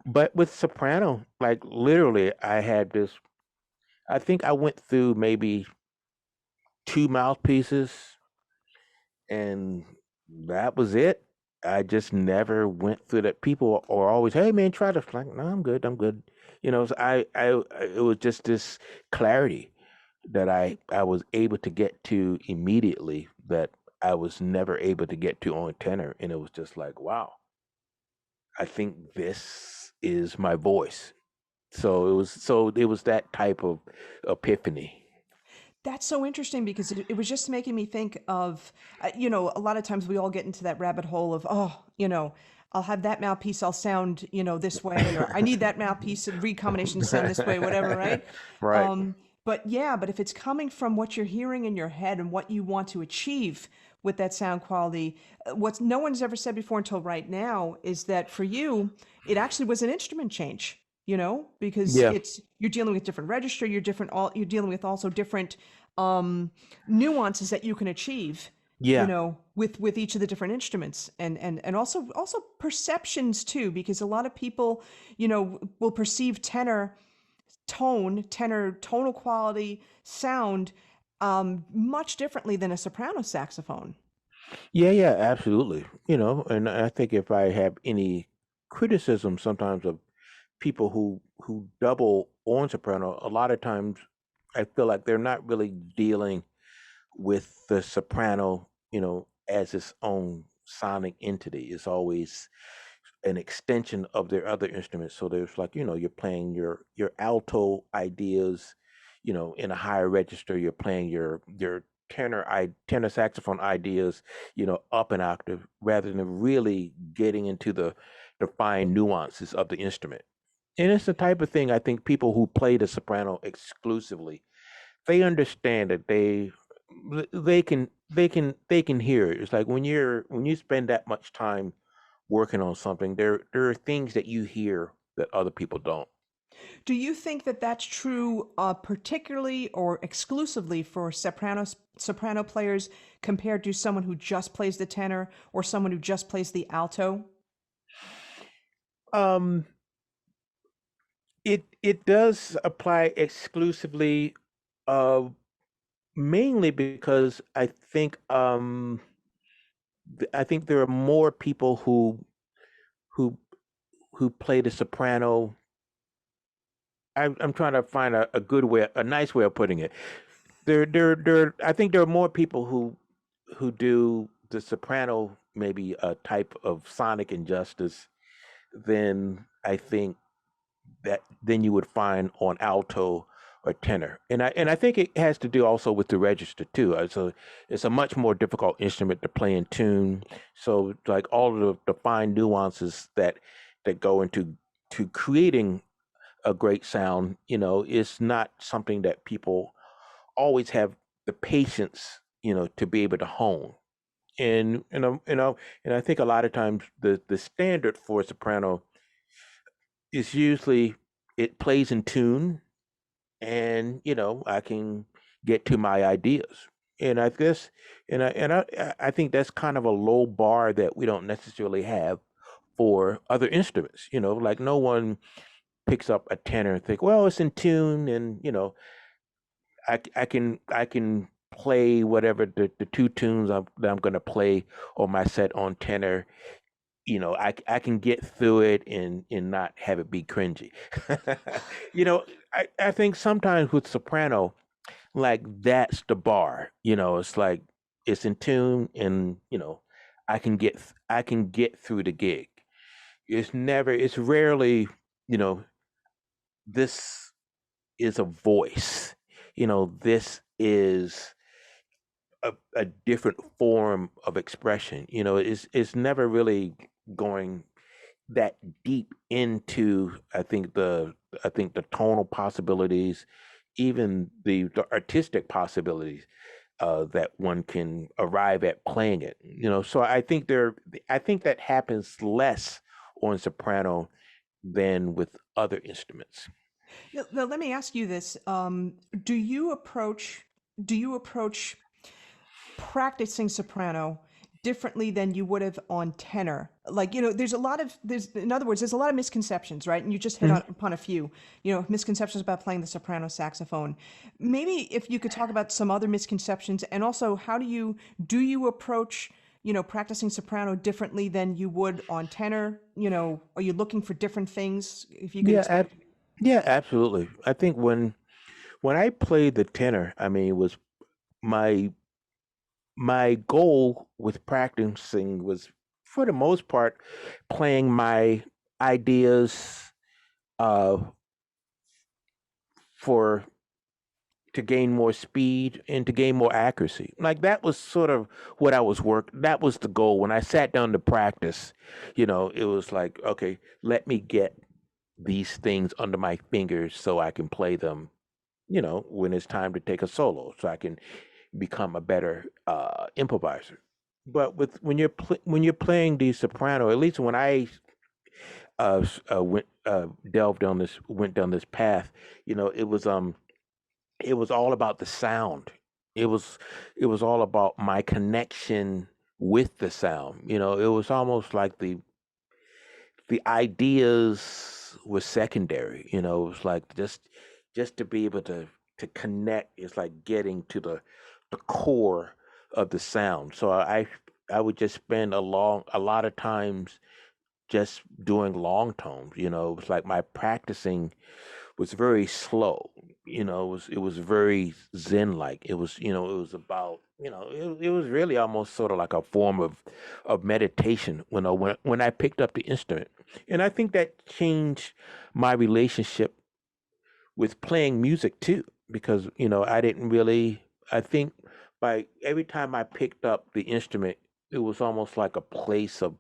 But with soprano, like literally, I had this. I think I went through maybe two mouthpieces, and that was it. I just never went through that. People are always, "Hey man, try to." Like, no, I'm good. I'm good. So it was just this clarity that I was able to get to immediately that I was never able to get to on tenor, and it was just like, wow, I think this is my voice. So it was that type of epiphany. That's so interesting because it was just making me think of, a lot of times we all get into that rabbit hole of, oh, I'll have that mouthpiece, I'll sound, this way, or I need that mouthpiece and reed combination to sound this way, whatever, right? Right. But yeah, but if it's coming from what you're hearing in your head and what you want to achieve with that sound quality, what no one's ever said before until right now is that for you, it actually was an instrument change. because Yeah. you're dealing with different register, you're dealing with also different um, nuances that you can achieve, Yeah. with each of the different instruments, and also perceptions too, because a lot of people, will perceive tenor tonal quality, sound, much differently than a soprano saxophone. Yeah, yeah, absolutely. And I think if I have any criticism sometimes of people who double on soprano, a lot of times I feel like they're not really dealing with the soprano, as its own sonic entity. It's always an extension of their other instruments. So there's like, you're playing your alto ideas, in a higher register. You're playing your tenor saxophone ideas, up an octave, rather than really getting into the fine nuances of the instrument. And it's the type of thing I think people who play the soprano exclusively, they understand that they can hear it. It's like when you spend that much time working on something, there are things that you hear that other people don't. Do you think that that's true, particularly or exclusively for soprano players compared to someone who just plays the tenor or someone who just plays the alto? Um, it does apply exclusively, uh, mainly because I think there are more people who who play the soprano. I'm trying to find a good way, a nice way of putting it. I think there are more people who do the soprano, maybe a type of sonic injustice, than I think than you would find on alto or tenor. And I think it has to do also with the register too. So it's a much more difficult instrument to play in tune. So like all of the fine nuances that go into to creating a great sound, is not something that people always have the patience, to be able to hone. And I think a lot of times the standard for a soprano is usually it plays in tune, and I can get to my ideas. And I guess, and I think that's kind of a low bar that we don't necessarily have for other instruments. Like no one picks up a tenor and think, well, it's in tune, and I can play whatever the two tunes that I'm going to play on my set on tenor. I can get through it and not have it be cringy. you know, I think sometimes with soprano, like that's the bar. It's like it's in tune, and I can get through the gig. It's rarely, you know, this is a voice. This is a different form of expression. It's never really going that deep into I think the tonal possibilities, even the artistic possibilities that one can arrive at playing it. So I think that happens less on soprano than with other instruments. Now, let me ask you this: Do you approach practicing soprano differently than you would have on tenor? Like, in other words, there's a lot of misconceptions, right? And you just hit upon a few, misconceptions about playing the soprano saxophone. Maybe if you could talk about some other misconceptions, and also do you approach, practicing soprano differently than you would on tenor? Are you looking for different things? If you could Yeah, explain. yeah, absolutely. I think when I played the tenor, I mean, it was my my goal with practicing was, for the most part, playing my ideas uh for to gain more speed and to gain more accuracy. Like that was sort of what I was that was the goal when I sat down to practice. It was like, okay, let me get these things under my fingers so I can play them, when it's time to take a solo, so I can become a better improviser. But when you're playing the soprano, at least when I went down this path. It was all about the sound. It was it was all about my connection with the sound. It was almost like the ideas were secondary. It was like just to be able to connect is like getting to the core of the sound. So I would just spend a lot of times just doing long tones. It was like my practicing was very slow. It was very zen like. It was about, it was really almost sort of like a form of meditation when I picked up the instrument. And I think that changed my relationship with playing music too, because I didn't really, I think by every time I picked up the instrument, it was almost like a place of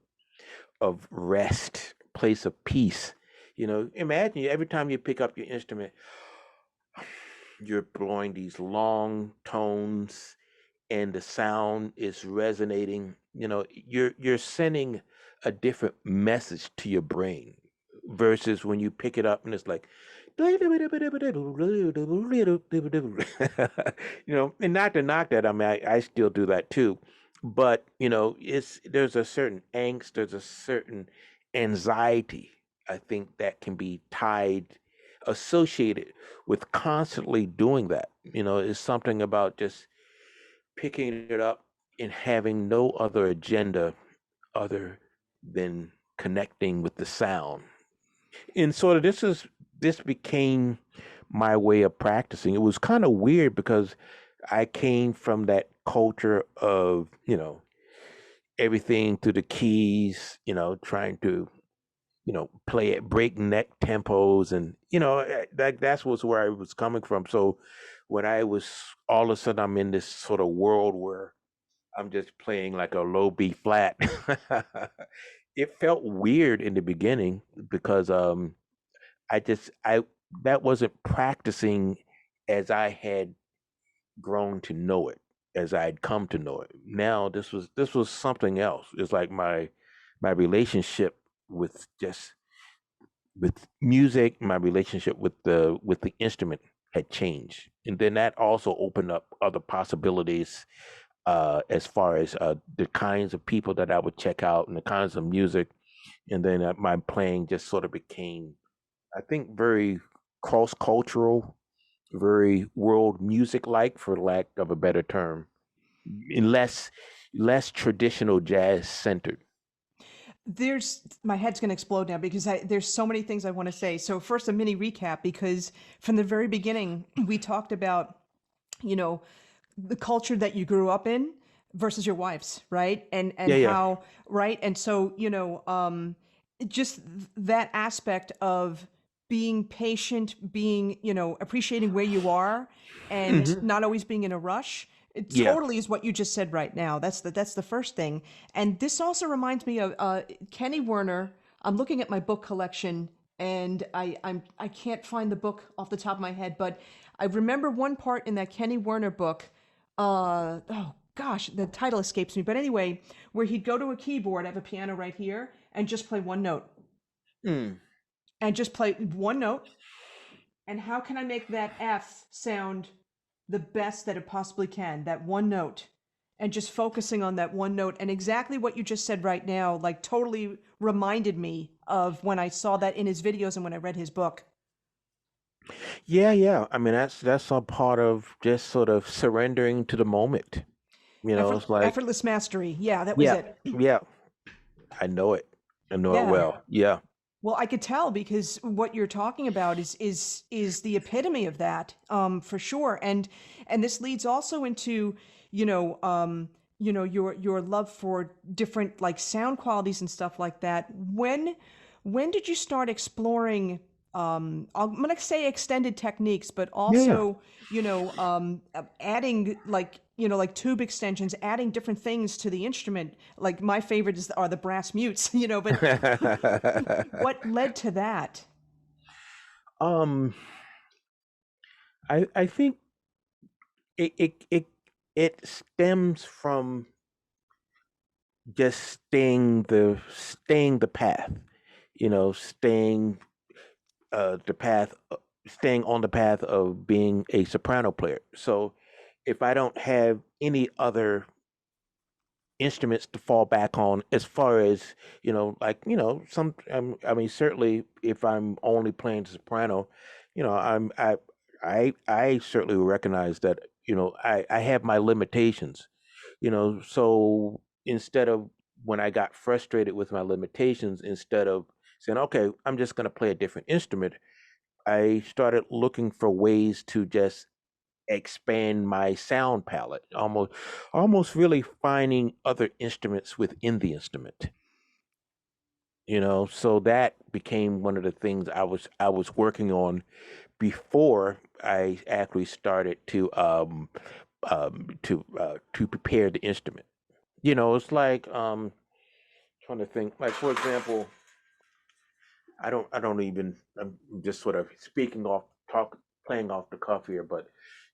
rest, place of peace. Imagine every time you pick up your instrument, you're blowing these long tones and the sound is resonating. You're sending a different message to your brain versus when you pick it up and it's like and not to knock that. I mean, I still do that too, but there's a certain angst, there's a certain anxiety, I think, that can be associated with constantly doing that. It's something about just picking it up and having no other agenda other than connecting with the sound. And sort of this became my way of practicing. It was kind of weird because I came from that culture of, everything through the keys, trying to, play at breakneck tempos, and that's was where I was coming from. So when I was all of a sudden I'm in this sort of world where I'm just playing like a low B flat. It felt weird in the beginning because I that wasn't practicing as I had grown to know it, as I had come to know it. Now this was something else. It's like my relationship with just with music, my relationship with the instrument had changed, and then that also opened up other possibilities as far as the kinds of people that I would check out and the kinds of music, and then my playing just sort of became, I think, very cross cultural, very world music like, for lack of a better term, and less traditional jazz centered. There's my head's going to explode now because there's so many things I want to say. So first, a mini recap, because from the very beginning we talked about, you know, the culture that you grew up in versus your wife's, right? And Yeah, yeah. how, right? And so, just that aspect of being patient, being, appreciating where you are and Hmm. not always being in a rush. It Yeah. totally is what you just said right now. That's the first thing. And this also reminds me of Kenny Werner. I'm looking at my book collection and I can't find the book off the top of my head, but I remember one part in that Kenny Werner book. Oh gosh, the title escapes me. But anyway, where he'd go to a keyboard, I have a piano right here, and just play one note, Mm. and just play one note. And how can I make that F sound the best that it possibly can? That one note. And just focusing on that one note. And exactly what you just said right now, like totally reminded me of when I saw that in his videos and when I read his book. Yeah, yeah. I mean, that's a part of just sort of surrendering to the moment. It's like, Effortless mastery. Yeah, that was yeah, it. yeah. I know it. I know it Yeah. well. Yeah. Well, I could tell because what you're talking about is the epitome of that, for sure. And this leads also into, your love for different like sound qualities and stuff like that. When did you start exploring? I'm gonna say extended techniques, but Yeah, yeah. also, adding like tube extensions, adding different things to the instrument. Like my favorite are the brass mutes, but what led to that? um, I think it it it it stems from just staying the path. staying the path, staying on the path of being a soprano player. So if I don't have any other instruments to fall back on, as far as like some, I mean, certainly if I'm only playing soprano, you know, I'm I certainly recognize that I have my limitations. So instead of, when I got frustrated with my limitations, instead of saying, okay, I'm just going to play a different instrument, I started looking for ways to just expand my sound palette, almost really finding other instruments within the instrument. So that became one of the things I was working on before I actually started to prepare the instrument. It's like, trying to think, like, for example, I don't even, I'm just sort of speaking off, playing off the cuff here, but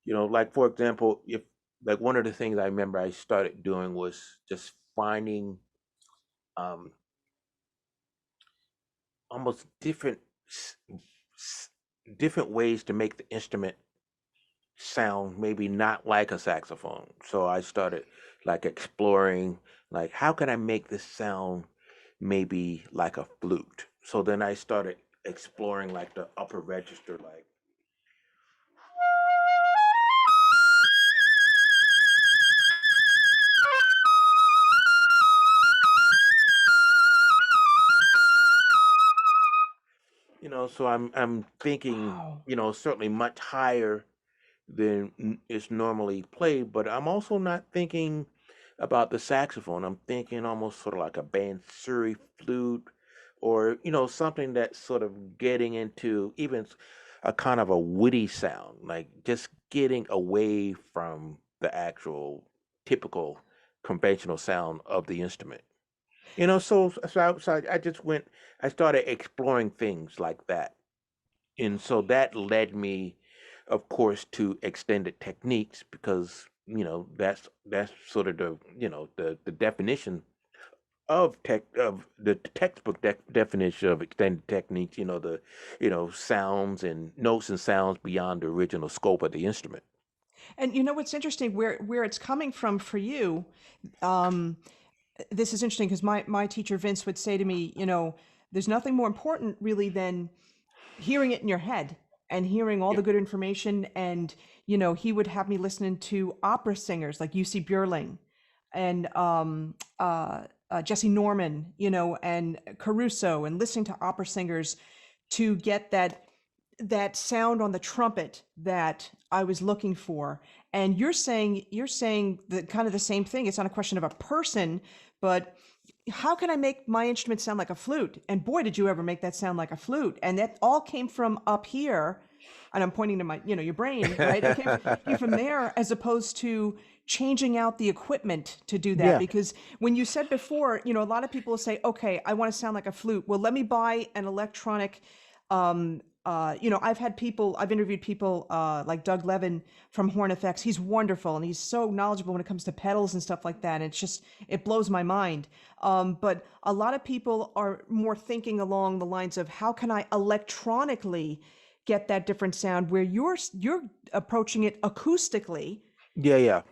like, for example, if, like, one of the things I remember I started doing was just finding um almost s- s- different ways to make the instrument sound maybe not like a saxophone. So I started, like, exploring, like, how can I make this sound maybe like a flute. So then I started exploring, like, the upper register, like, so I'm thinking, Wow. certainly much higher than is normally played, but I'm also not thinking about the saxophone. I'm thinking almost sort of like a bansuri flute, or something that's sort of getting into even a kind of a woody sound, like just getting away from the actual typical conventional sound of the instrument. So I just went, I started exploring things like that. And so that led me, of course, to extended techniques, because that's sort of the definition of the textbook definition of extended techniques. The sounds and notes and sounds beyond the original scope of the instrument. And you know what's interesting, where it's coming from for you. Um, this is interesting because my teacher Vince would say to me, there's nothing more important really than hearing it in your head and hearing all Yeah. the good information. And he would have me listening to opera singers like UC Björling and Jesse Norman, and Caruso, and listening to opera singers to get that sound on the trumpet that I was looking for. And you're saying the kind of the same thing. It's not a question of a person, but how can I make my instrument sound like a flute? And boy, did you ever make that sound like a flute. And that all came from up here. And I'm pointing to my, your brain, right? It came from there, as opposed to changing out the equipment to do that. Yeah. Because when you said before, a lot of people will say, okay, I want to sound like a flute. Well, let me buy an electronic, I've interviewed people like Doug Levin from Horn Effects. He's wonderful and he's so knowledgeable when it comes to pedals and stuff like that. And it blows my mind. But a lot of people are more thinking along the lines of, how can I electronically get that different sound, where you're approaching it acoustically, Yeah, yeah,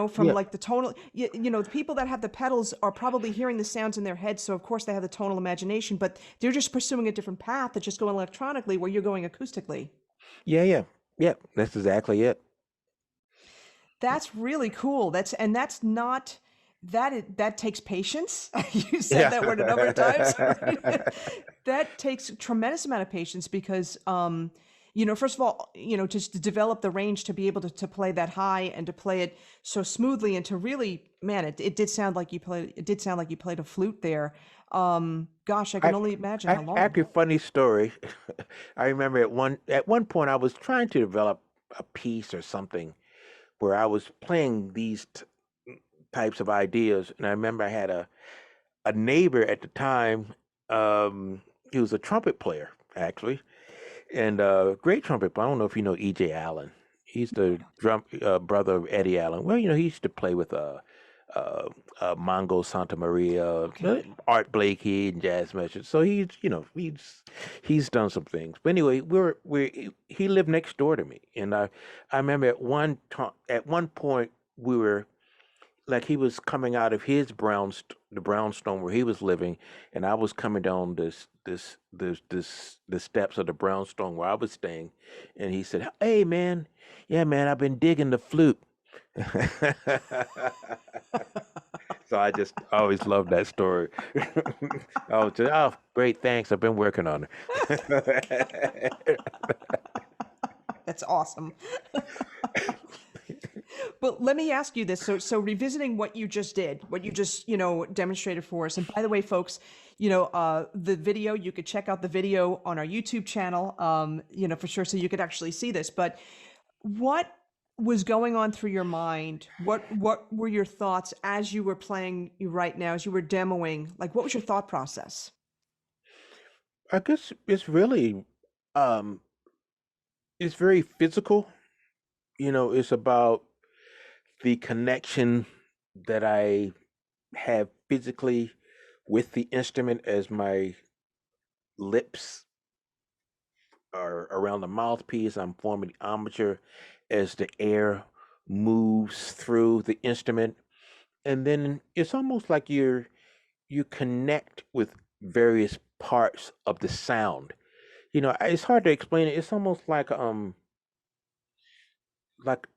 from yeah. like the tonal, the people that have the pedals are probably hearing the sounds in their head. So of course they have the tonal imagination, but they're just pursuing a different path that's just going electronically, where you're going acoustically. Yeah, yeah, yeah. That's exactly it. That's really cool. That's not, that takes patience. You said Yeah. that word a number of times. That takes a tremendous amount of patience because, first of all, just to develop the range to be able to play that high and to play it so smoothly, and to really, man, it did sound like you played a flute there. Gosh, I can I, only imagine how long. Actually, funny story. I remember at one point I was trying to develop a piece or something where I was playing these types of ideas, and I remember I had a neighbor at the time. He was a trumpet player, actually, and great trumpet player. I don't know if you know E.J. Allen. He's No, I the don't. drum brother of Eddie Allen. Well, he used to play with uh, Mongo Santa Maria, Okay. Art Blakey, and jazz measures. So he's done some things. But anyway, he lived next door to me, and I remember at one point we were like he was coming out of the brownstone where he was living, and I was coming down the steps of the brownstone where I was staying, and he said, "Hey man, yeah man, I've been digging the flute." So I just always loved that story. Oh, great, thanks. I've been working on it. That's awesome. But let me ask you this. So revisiting what you just did, what you just, demonstrated for us. And by the way, folks, the video, you could check out the video on our YouTube channel, for sure. So you could actually see this. But what was going on through your mind? What were your thoughts as you were playing right now, as you were demoing? Like, what was your thought process? I guess um, it's very physical. It's about the connection that I have physically with the instrument as my lips are around the mouthpiece. I'm forming the embouchure as the air moves through the instrument. And then it's almost like you connect with various parts of the sound. It's hard to explain it. It's almost like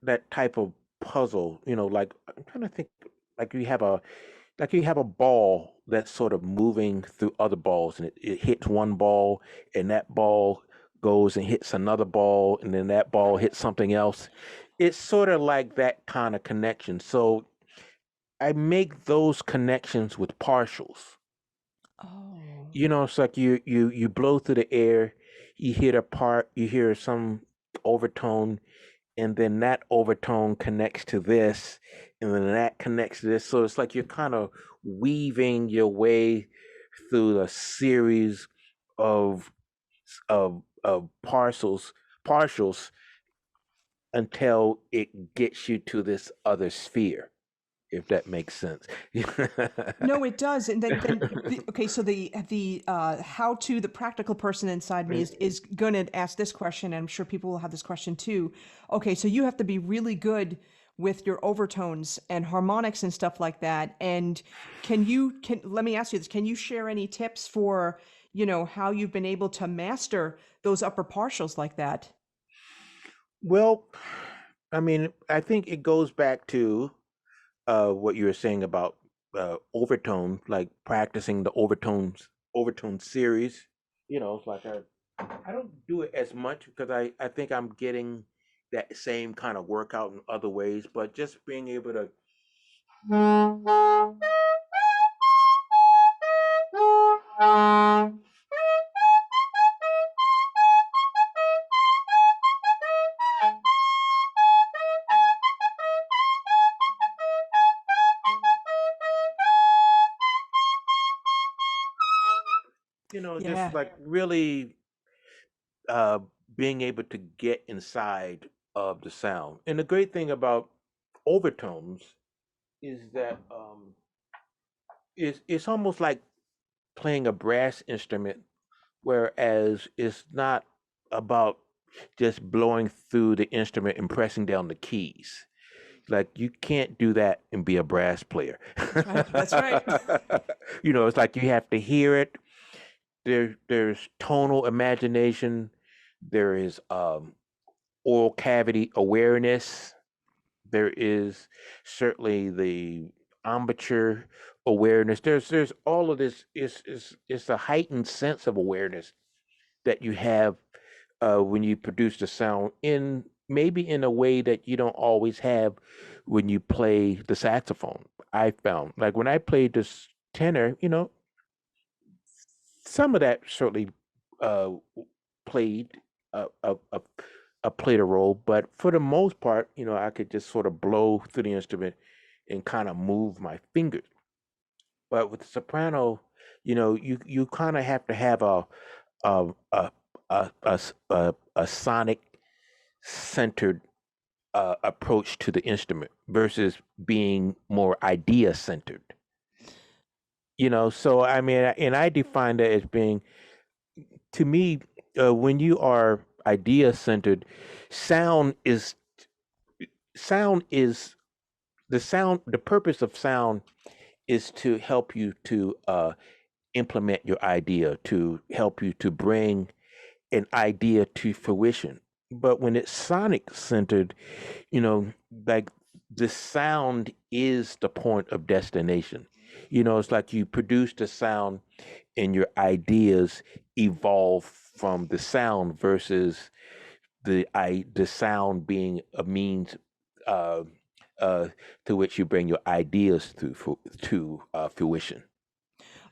that type of puzzle, like I'm trying to think like you have a ball that's sort of moving through other balls, and it hits one ball, and that ball goes and hits another ball, and then that ball hits something else. It's sort of like that kind of connection. So I make those connections with partials. Oh, It's like you blow through the air, you hear some overtone, and then that overtone connects to this, and then that connects to this. So it's like you're kind of weaving your way through a series of of partials until it gets you to this other sphere, if that makes sense. no, it does. And okay, so the practical person inside me is going to ask this question, and I'm sure people will have this question too. Okay, so you have to be really good with your overtones and harmonics and stuff like that. And can let me ask you this, can you share any tips for, how you've been able to master those upper partials like that? Well, I mean, I think it goes back to what you were saying about overtone, like practicing the overtone series. It's like I don't do it as much because I think I'm getting that same kind of workout in other ways, but just being able to, just Yeah. like really uh, being able to get inside of the sound. And the great thing about overtones is that it's almost like playing a brass instrument, whereas it's not about just blowing through the instrument and pressing down the keys. Like you can't do that and be a brass player. That's right. That's right. It's like you have to hear it. There's tonal imagination. There is oral cavity awareness. There is certainly the embouchure awareness. There's all of this. It's a heightened sense of awareness that you have when you produce the sound in maybe in a way that you don't always have when you play the saxophone. I found like when I played this tenor, some of that certainly uh, played a played a role, but for the most part, I could just sort of blow through the instrument and kind of move my fingers. But with the soprano, you kind of have to have a a sonic centered approach to the instrument versus being more idea centered. So I mean, and I define that as being, to me, when you are idea centered, sound is sound is the purpose of sound is to help you to implement your idea, to help you to bring an idea to fruition. But when it's sonic centered, you know, like the sound is the point of destination. It's like you produce the sound and your ideas evolve from the sound versus the sound being a means uh, uh, to which you bring your ideas to fruition.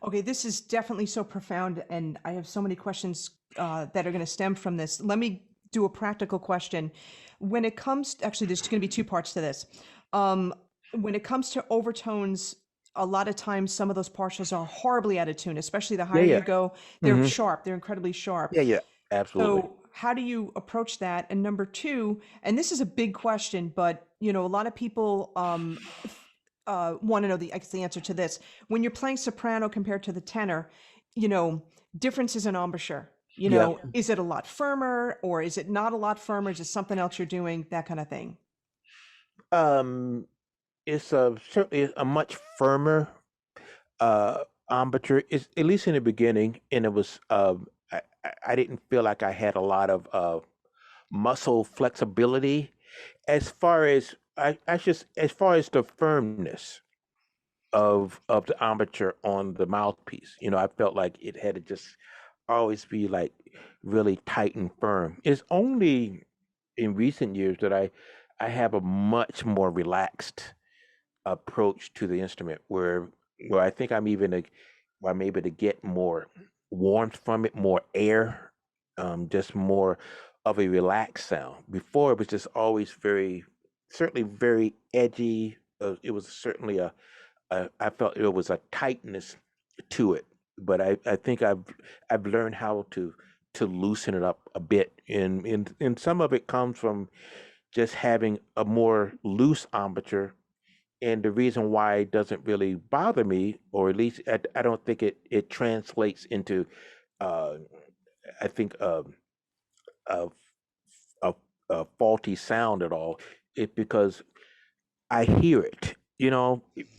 Okay, this is definitely so profound, and I have so many questions that are going to stem from this. Let me do a practical question. When it comes, actually, there's going to be two parts to this. When it comes to overtones, a lot of times some of those partials are horribly out of tune, especially the Yeah, higher you yeah. go. They're Hmm. sharp, they're incredibly sharp. Yeah, yeah. Absolutely. So, how do you approach that? And number two, and this is a big question, but a lot of people want to know I guess the answer to this. When you're playing soprano compared to the tenor, you know, differences in embouchure. Yeah. Is it a lot firmer or is it not a lot firmer? Is it something else you're doing? That kind of thing. Um, it's certainly a much firmer embouchure. It's at least in the beginning, and it was. I didn't feel like I had a lot of muscle flexibility as far as the firmness of the embouchure on the mouthpiece. I felt like it had to just always be like really tight and firm. It's only in recent years that I have a much more relaxed approach to the instrument where I think I'm able to get more warmth from it, more air, just more of a relaxed sound. Before it was just always certainly very edgy. It was certainly I felt there was a tightness to it, but I think I've learned how to loosen it up a bit, and some of it comes from just having a more loose embouchure. And the reason why it doesn't really bother me, or at least I don't think it translates into, uh, I think, a, a, a faulty sound at all, because I hear it,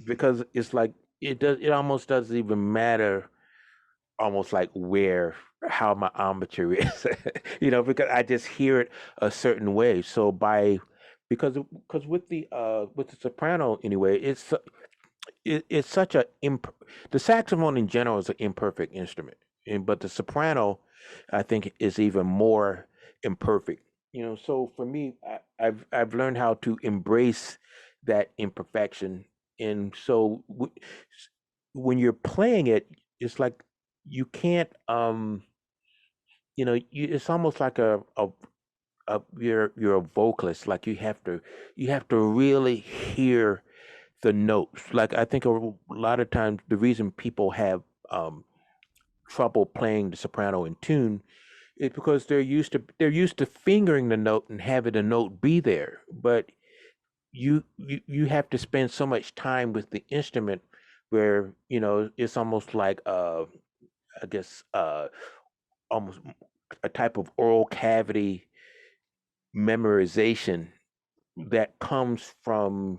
because it's like it almost doesn't even matter, almost like how my embouchure is, because I just hear it a certain way. So because with the soprano anyway, it's such the saxophone in general is an imperfect instrument, but the soprano, I think, is even more imperfect. So for me, I've learned how to embrace that imperfection, and so when you're playing it, it's like you can't it's almost like you're a vocalist, like you have to really hear the notes. Like I think a lot of times the reason people have trouble playing the soprano in tune is because they're used to fingering the note and having the note be there. But you have to spend so much time with the instrument where it's almost like I guess almost a type of oral cavity memorization that comes from,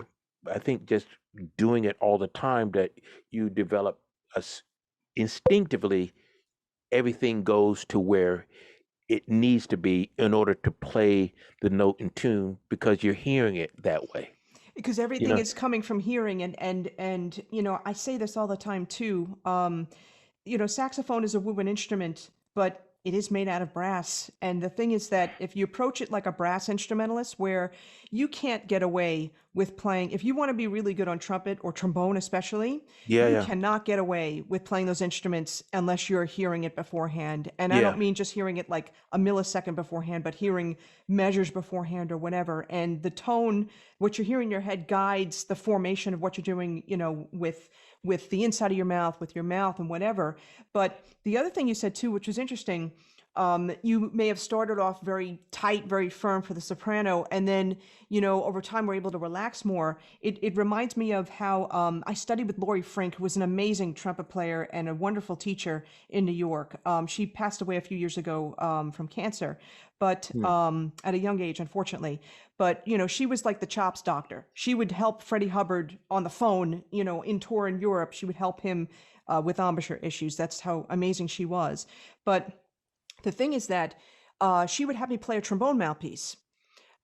I think, just doing it all the time, that you develop instinctively. Everything goes to where it needs to be in order to play the note in tune, because you're hearing it that way. Because You everything know, is coming from hearing, and I say this all the time too. Saxophone is a woven instrument, but it is made out of brass. And the thing is that if you approach it like a brass instrumentalist, where you can't get away with playing, if you want to be really good on trumpet or trombone, especially, yeah, you yeah, cannot get away with playing those instruments unless you're hearing it beforehand. And I yeah, don't mean just hearing it like a millisecond beforehand, but hearing measures beforehand or whatever. And the tone, what you're hearing in your head, guides the formation of what you're doing, with the inside of your mouth, with your mouth and whatever. But the other thing you said too, which was interesting, you may have started off very tight, very firm for the soprano, and then, over time we're able to relax more. It reminds me of how I studied with Lori Frink, who was an amazing trumpet player and a wonderful teacher in New York. She passed away a few years ago from cancer, but at a young age, unfortunately. But, she was like the chops doctor. She would help Freddie Hubbard on the phone, in tour in Europe. She would help him with embouchure issues. That's how amazing she was. But the thing is that she would have me play a trombone mouthpiece,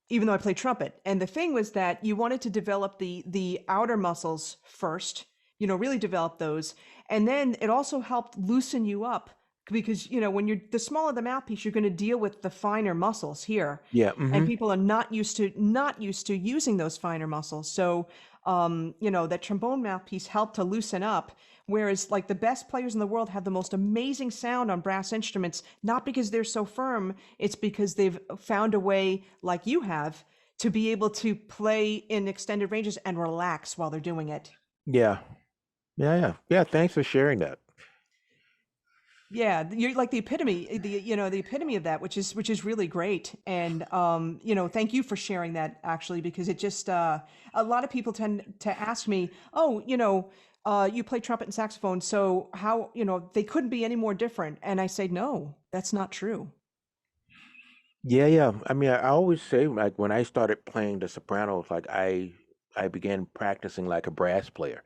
even though I played trumpet. And the thing was that you wanted to develop the outer muscles first, really develop those. And then it also helped loosen you up because, when you're the smaller the mouthpiece, you're going to deal with the finer muscles here. Yeah. And people are not used to using those finer muscles. So, that trombone mouthpiece helped to loosen up. Whereas like the best players in the world have the most amazing sound on brass instruments, not because they're so firm, it's because they've found a way, like you have, to be able to play in extended ranges and relax while they're doing it. Yeah. Yeah. Thanks for sharing that. Yeah, you're like the epitome of that, which is really great. And thank you for sharing that actually, because it just a lot of people tend to ask me, oh, you play trumpet and saxophone, so how, they couldn't be any more different. And I say, no, that's not true. Yeah. I mean, I always say, like, when I started playing the sopranos, like I began practicing like a brass player.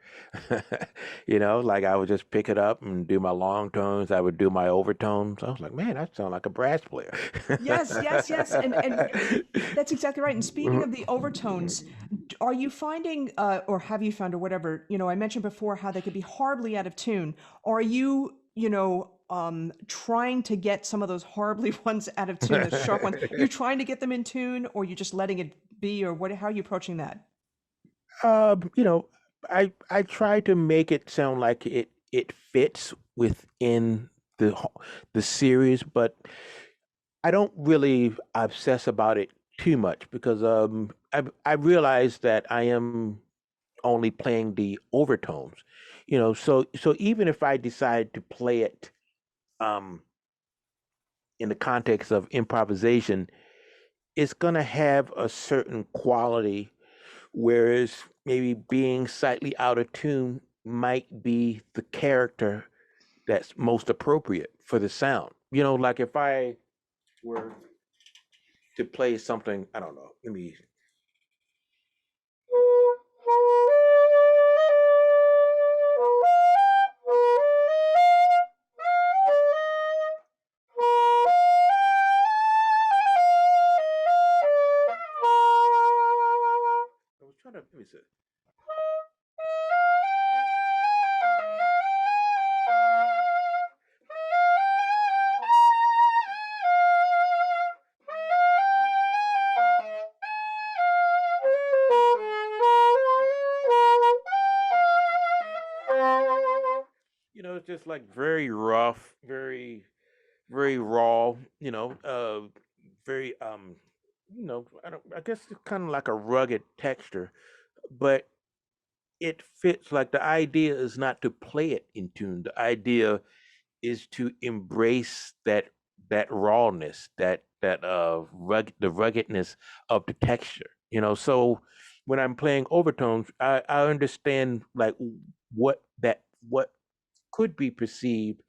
Like I would just pick it up and do my long tones. I would do my overtones. I was like, man, I sound like a brass player. Yes. And that's exactly right. And speaking of the overtones, are you finding, or have you found, or whatever, I mentioned before how they could be horribly out of tune. Are you, trying to get some of those horribly ones out of tune, the sharp ones? You're trying to get them in tune, or you're just letting it be, or how are you approaching that? You know, I try to make it sound like it fits within the series, but I don't really obsess about it too much because I realize that I am only playing the overtones. So even if I decide to play it um in the context of improvisation, it's gonna have a certain quality, whereas maybe being slightly out of tune might be the character that's most appropriate for the sound. Like if I were to play something, I don't know, let me. I was trying to, let me see. It's just like very rough, very, very raw, very I guess it's kind of like a rugged texture, but it fits. Like the idea is not to play it in tune. The idea is to embrace that rawness, the ruggedness of the texture. So when I'm playing overtones, I understand like what could be perceived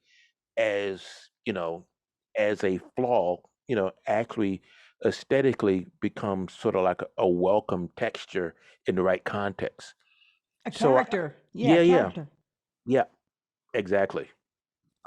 as you know as a flaw, actually aesthetically becomes sort of like a welcome texture in the right context. A So character. Yeah, yeah, character. yeah, exactly.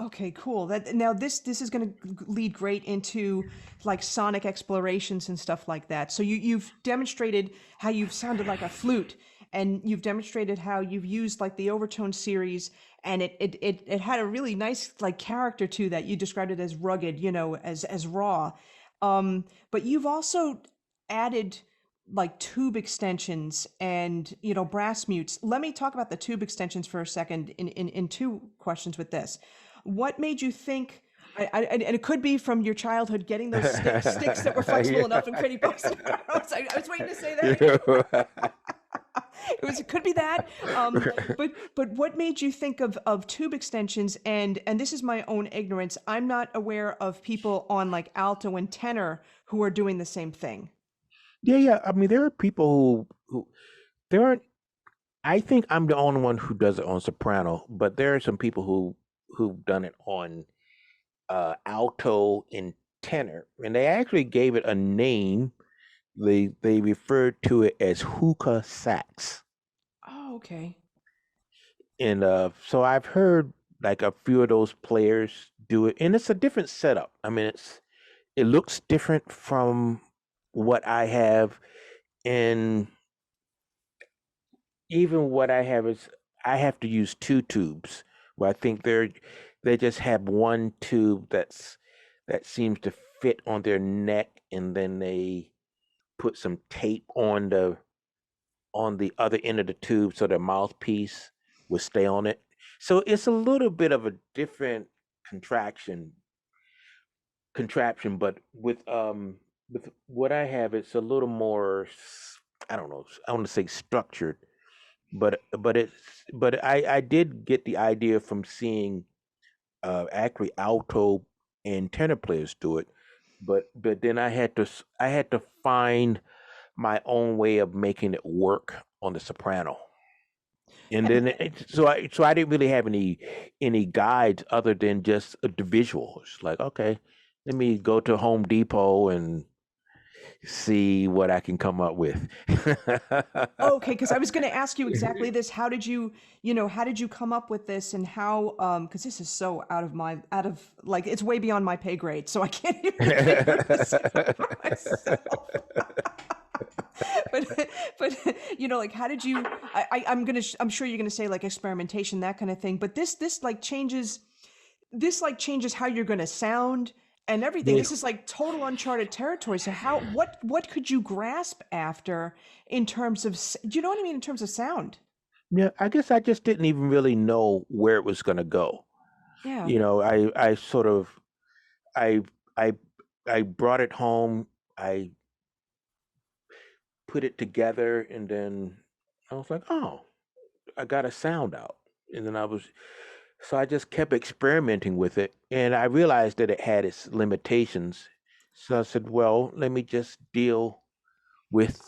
Okay, cool. That now this is going to lead great into like sonic explorations and stuff like that. So you've demonstrated how you've sounded like a flute, and you've demonstrated how you've used like the overtone series, and it had a really nice like character to that. You described it as rugged, as raw. But you've also added like tube extensions and brass mutes. Let me talk about the tube extensions for a second in two questions with this. What made you think? And it could be from your childhood getting those sticks that were flexible enough and pretty bucks. I was waiting to say that. It could be that. But what made you think of tube extensions? And this is my own ignorance. I'm not aware of people on like alto and tenor who are doing the same thing. Yeah, yeah. I mean, there are people who there aren't. I think I'm the only one who does it on soprano, but there are some people who've done it on alto and tenor, and they actually gave it a name. They referred to it as hookah sax, Oh, okay. and so I've heard like a few of those players do it, and it's a different setup. I mean, it looks different from what I have, and even what I have is I have to use two tubes. Where I think they just have one tube that seems to fit on their neck, and then they put some tape on the other end of the tube so the mouthpiece will stay on it. So it's a little bit of a different contraction contraption, but with what I have, it's a little more I don't know, I want to say structured, but I did get the idea from seeing actually alto and tenor players do it, but then I had to find my own way of making it work on the soprano. And And then so I didn't really have any guides other than just the visuals. Like, okay, let me go to Home Depot and see what I can come up with. okay, because I was going to ask you exactly this. How did you, how did you come up with this, and how? Because this is so out of like it's way beyond my pay grade, so I can't even figure this out for myself. But like how did you? I'm sure you're gonna say like experimentation, that kind of thing. But this like changes how you're gonna sound and everything. Yeah, This is like total uncharted territory. So what could you grasp after in terms of do you know what I mean in terms of sound? yeah, I guess I just didn't even really know where it was gonna go. Yeah. You know, I sort of I I I brought it home. I put it together, and then I was like, oh, I got a sound out. And then so I just kept experimenting with it, and I realized that it had its limitations. So I said, well, let me just deal with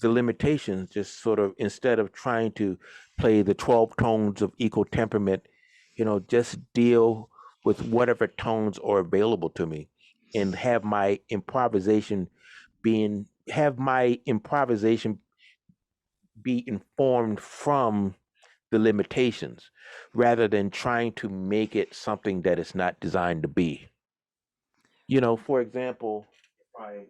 the limitations, just sort of instead of trying to play the 12 tones of equal temperament, just deal with whatever tones are available to me and have my improvisation be informed from the limitations rather than trying to make it something that it's not designed to be. For example, if I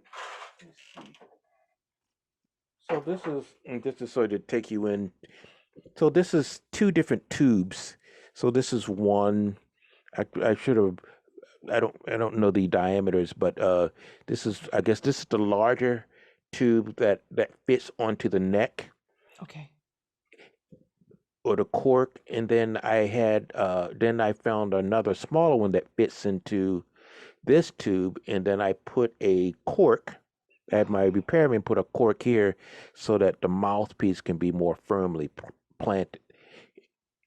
so this is sort of take you in. So this is two different tubes. So this is one. I should have. I don't know the diameters, but this is I guess this is the larger tube that fits onto the neck Okay. or the cork, and then I found another smaller one that fits into this tube, and then I put a cork. I had my repairman put a cork here so that the mouthpiece can be more firmly planted.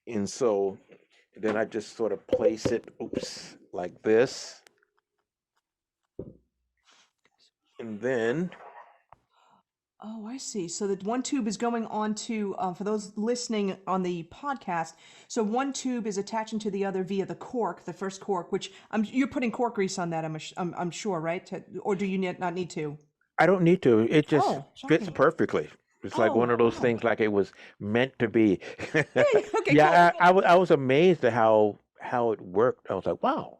And so then I just sort of place it, like this. And then, Oh, I see. So that one tube is going on to, for those listening on the podcast, so one tube is attaching to the other via the cork, the first cork, which you're putting cork grease on that, I'm sure, right? Or do you not need to? I don't need to, it just Oh, fits shocking. perfectly. It's like one Oh, of those wow. things like it was meant to be. Hey, okay, Yeah, cool. I was amazed at how it worked. I was like, wow,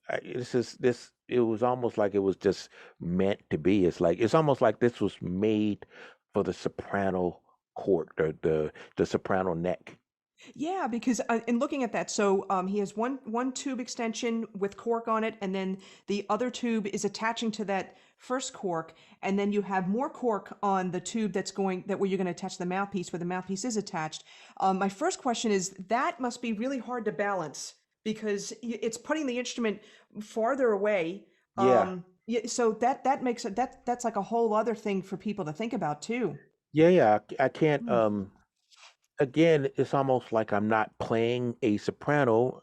it was almost like it was just meant to be. It's almost like this was made for the soprano chord, the soprano neck. Yeah, because in looking at that, so he has one tube extension with cork on it, and then the other tube is attaching to that first cork, and then you have more cork on the tube that where you're going to attach the mouthpiece, where the mouthpiece is attached. My first question is that must be really hard to balance because it's putting the instrument farther away. Yeah. Yeah, so that makes it that's like a whole other thing for people to think about too. Yeah, yeah. I can't. Mm. Again, it's almost like I'm not playing a soprano.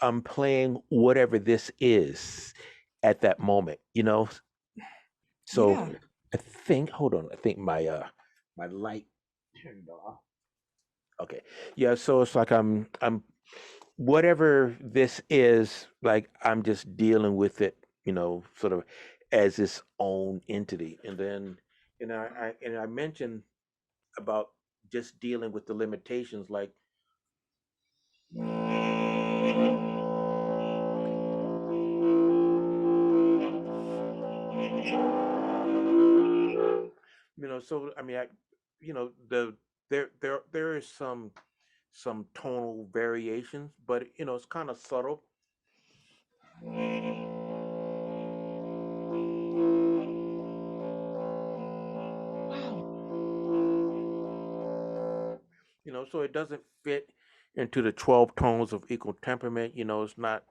I'm playing whatever this is at that moment. So Yeah. I think. Hold on. I think my light turned off. Okay. Yeah. So it's like I'm whatever this is. Like I'm just dealing with it. Sort of as its own entity. And then, I mentioned about just dealing with the limitations, like Okay. so I mean, there is some tonal variations, but it's kind of subtle. Wow. So it doesn't fit into the 12 tones of equal temperament. It's not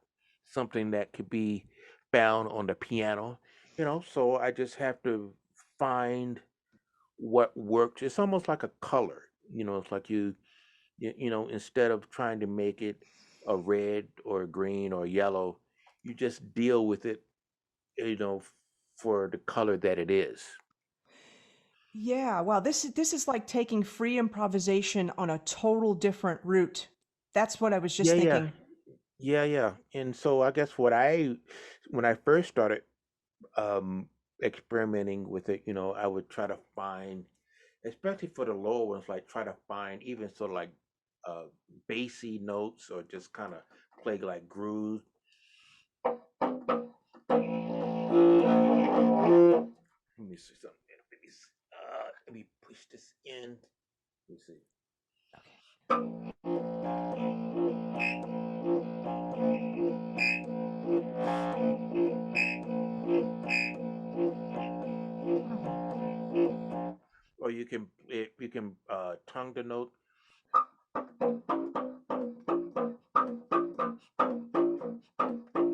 something that could be found on the piano. So I just have to find what works. It's almost like a color. It's like instead of trying to make it a red or a green or yellow, you just deal with it, you know, for the color that it is. Yeah. Wow. This is like taking free improvisation on a total different route. That's what I was Yeah, just yeah, thinking. yeah, yeah. And so I guess when I first started um, experimenting with it, I would try to find, especially for the lower ones, like try to find even sort of like uh, bassy notes or just kind of play like grooves. Let me see something. Let me push this in. Let me see. Okay. Wow. Or you can tongue the note.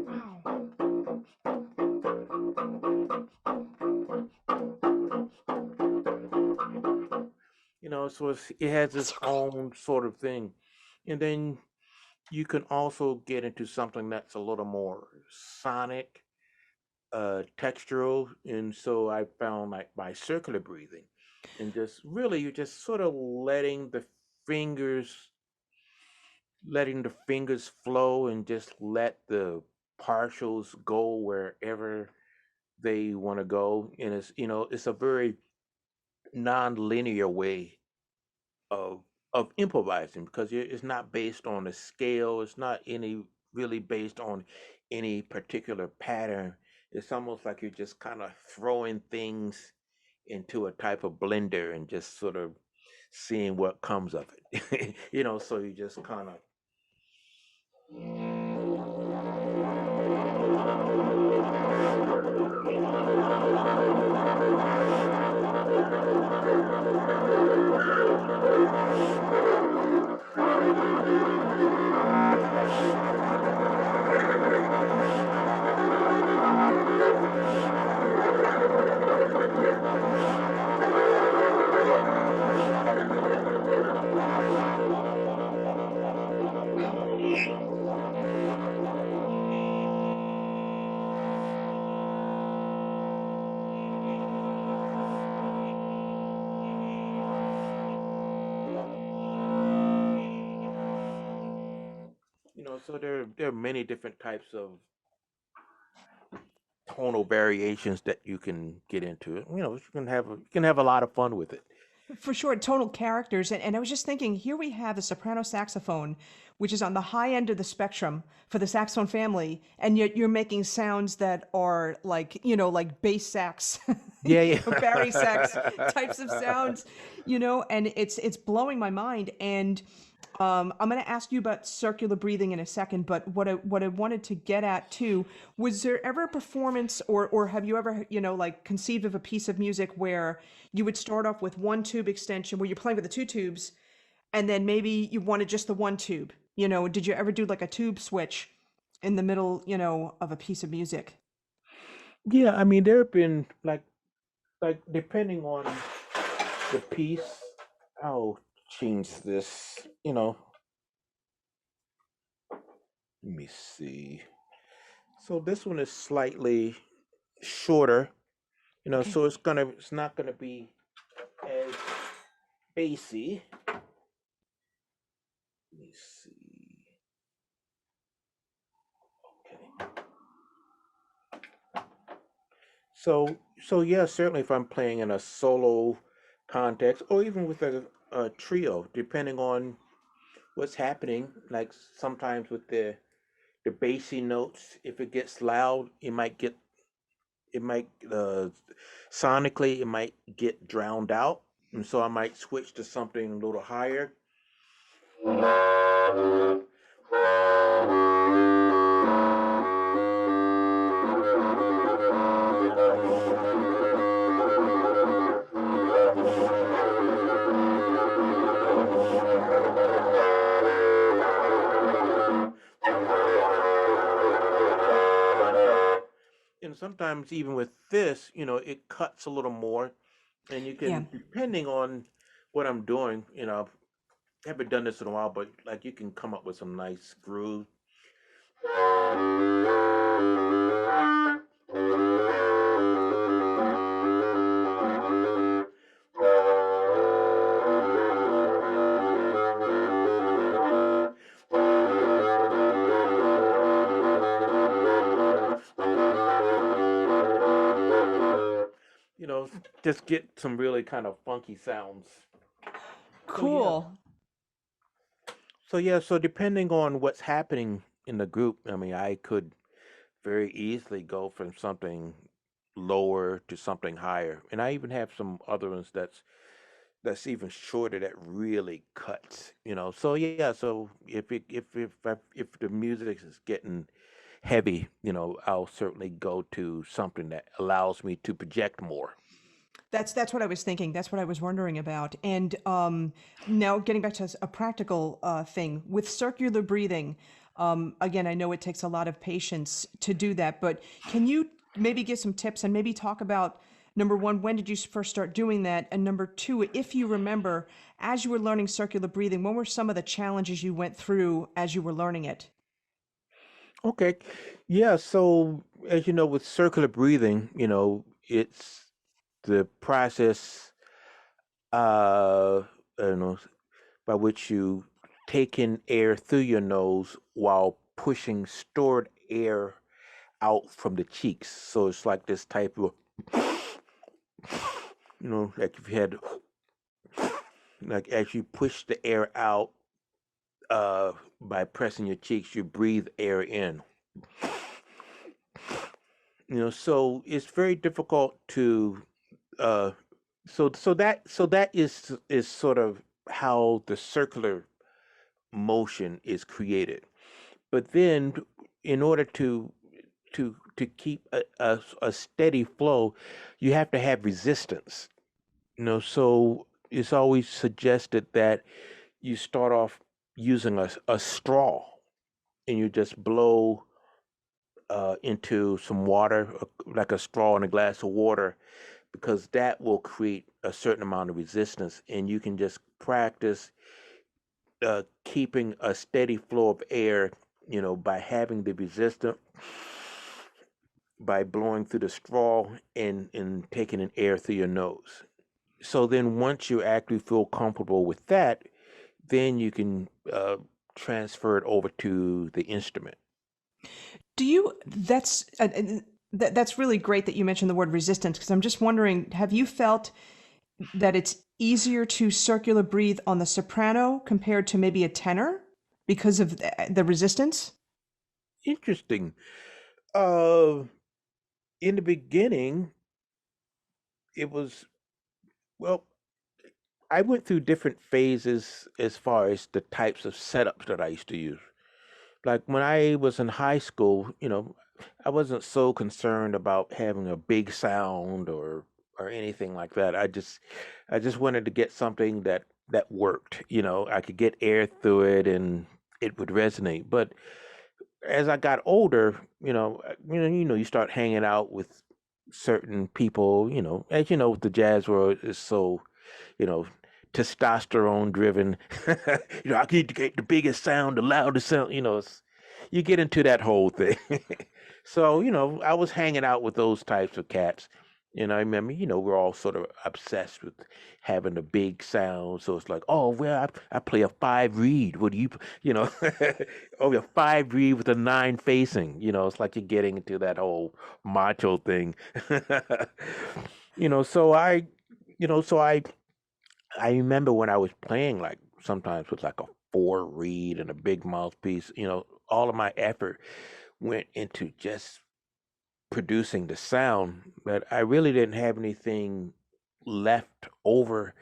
Wow. So it has That's its so cool. own sort of thing. And then you can also get into something that's a little more sonic, textural. And so I found like by circular breathing and just really you're just sort of fingers letting the fingers flow and just let the partials go wherever they want to go. And it's a very non-linear way of improvising because it's not based on a scale. It's not any really based on any particular pattern. It's almost like you're just kind of throwing things into a type of blender and just sort of seeing what comes of it. So you just kind of. Wow. So there are many different types of tonal variations that you can get into. You can have a lot of fun with it. For sure, tonal characters. And I was just thinking, here we have a soprano saxophone, which is on the high end of the spectrum for the saxophone family, and yet you're making sounds that are like, like bass sax, Yeah, yeah. bari sax types of sounds, and it's blowing my mind. And I'm going to ask you about circular breathing in a second, but what I wanted to get at too was there ever a performance, or have you ever like conceived of a piece of music where you would start off with one tube extension where you're playing with the two tubes, and then maybe you wanted just the one tube? Did you ever do like a tube switch in the middle, of a piece of music? Yeah, I mean there have been like depending on the piece. I'll change this. Let me see. So this one is slightly shorter. Okay. So it's not gonna be as bassy. Let me see. Okay. So yeah, certainly if I'm playing in a solo context or even with a trio, depending on what's happening, like sometimes with the bassy notes, if it gets loud, it might sonically it might get drowned out, and so I might switch to something a little higher. And sometimes even with this, it cuts a little more, and you Yeah. can, depending on what I'm doing, I haven't done this in a while, but like you can come up with some nice grooves. You know, just get some really kind of funky sounds. So yeah, Cool. so depending on what's happening in the group, I mean, I could very easily go from something lower to something higher, and I even have some other ones that's even shorter that really cuts. So yeah, so if the music is getting heavy, I'll certainly go to something that allows me to project more. That's what I was thinking. That's what I was wondering about. And now getting back to a practical thing with circular breathing. Again, I know it takes a lot of patience to do that, but can you maybe give some tips and maybe talk about number one, when did you first start doing that? And number two, if you remember, as you were learning circular breathing, what were some of the challenges you went through as you were learning it? Okay. Yeah, so as you know, with circular breathing, it's the process uh I don't know, by which you take in air through your nose while pushing stored air out from the cheeks. So it's like this type of like if you had like as you push the air out by pressing your cheeks, you breathe air in. So it's very difficult to uh so that is sort of how the circular motion is created. But then in order to keep a steady flow, you have to have resistance. So it's always suggested that you start off using a straw and you just blow into some water, like a straw in a glass of water, because that will create a certain amount of resistance, and you can just practice keeping a steady flow of air, by having the resistance, by blowing through the straw and taking in air through your nose. So then once you actually feel comfortable with that, then you can transfer it over to the instrument. Do you, that's really great that you mentioned the word resistance because I'm just wondering, have you felt that it's easier to circular breathe on the soprano compared to maybe a tenor because of the resistance? Interesting. Uh, in the beginning, it was, well, I went through different phases as far as the types of setups that I used to use. Like when I was in high school, I wasn't so concerned about having a big sound or anything like that. I just wanted to get something that worked. I could get air through it and it would resonate. But as I got older, you start hanging out with certain people. As you know, the jazz world is so you know, testosterone driven. I need to get the biggest sound, the loudest sound. You get into that whole thing. So I was hanging out with those types of cats. And I remember, we're all sort of obsessed with having a big sound. So it's like, oh, well, I play a 5 reed. What do you know, oh, a 5 reed with a 9 facing. It's like you're getting into that whole macho thing. you know, so I, so I remember when I was playing, like sometimes with like a 4 reed and a big mouthpiece, all of my effort went into just producing the sound, but I really didn't have anything left over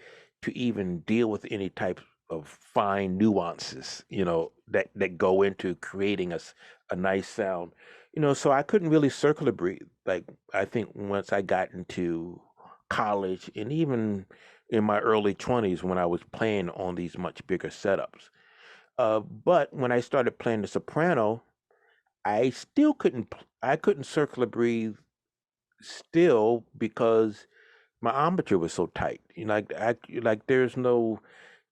to even deal with any type of fine nuances, that go into creating a nice sound. So I couldn't really circular breathe. Like I think once I got into college and even in my early 20s when I was playing on these much bigger setups. But when I started playing the soprano, I still I couldn't circular breathe still because my embouchure was so tight. Like there was no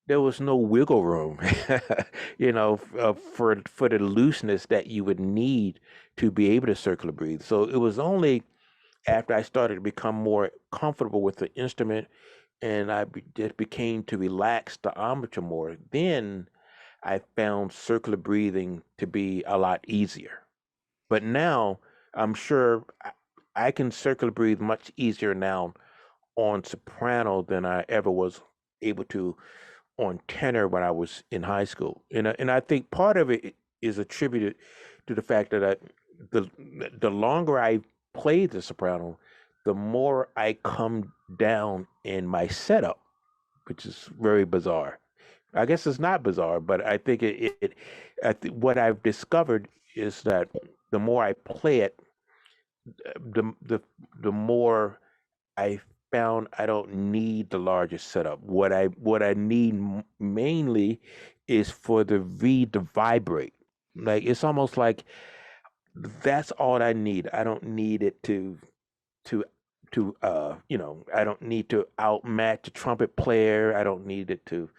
wiggle room, for the looseness that you would need to be able to circular breathe. So it was only after I started to become more comfortable with the instrument and just became to relax the embouchure more, then I found circular breathing to be a lot easier. But now I'm sure I can circular breathe much easier now on soprano than I ever was able to on tenor when I was in high school. And I think part of it is attributed to the fact that the the longer I play the soprano, the more I come down in my setup, which is very bizarre. I guess it's not bizarre, but I think what I've discovered is that the more I play it, the the the more I found I don't need the largest setup. What I need mainly is for the reed to vibrate. Like it's almost like that's all I need. I don't need it to I don't need to outmatch a trumpet player. I don't need it to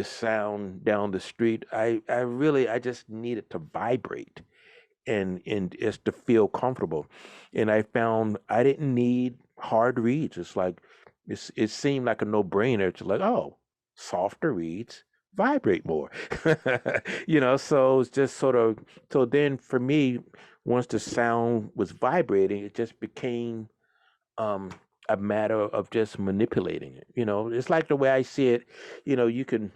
sound down the street. I just need it to vibrate and just to feel comfortable. And I found I didn't need hard reeds. It's like it seemed like a no-brainer. It's like, oh, softer reeds vibrate more. So it's just sort of so then for me, once the sound was vibrating, it just became um a matter of just manipulating it. It's like the way I see it, you can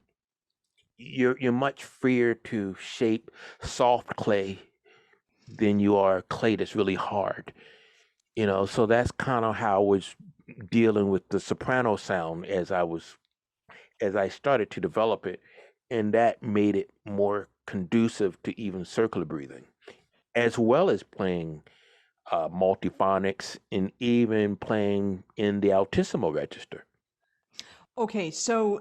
you're much freer to shape soft clay than you are clay that's really hard. So that's kind of how I was dealing with the soprano sound as I started to develop it, and that made it more conducive to even circular breathing, as well as playing multiphonics and even playing in the altissimo register. Okay, so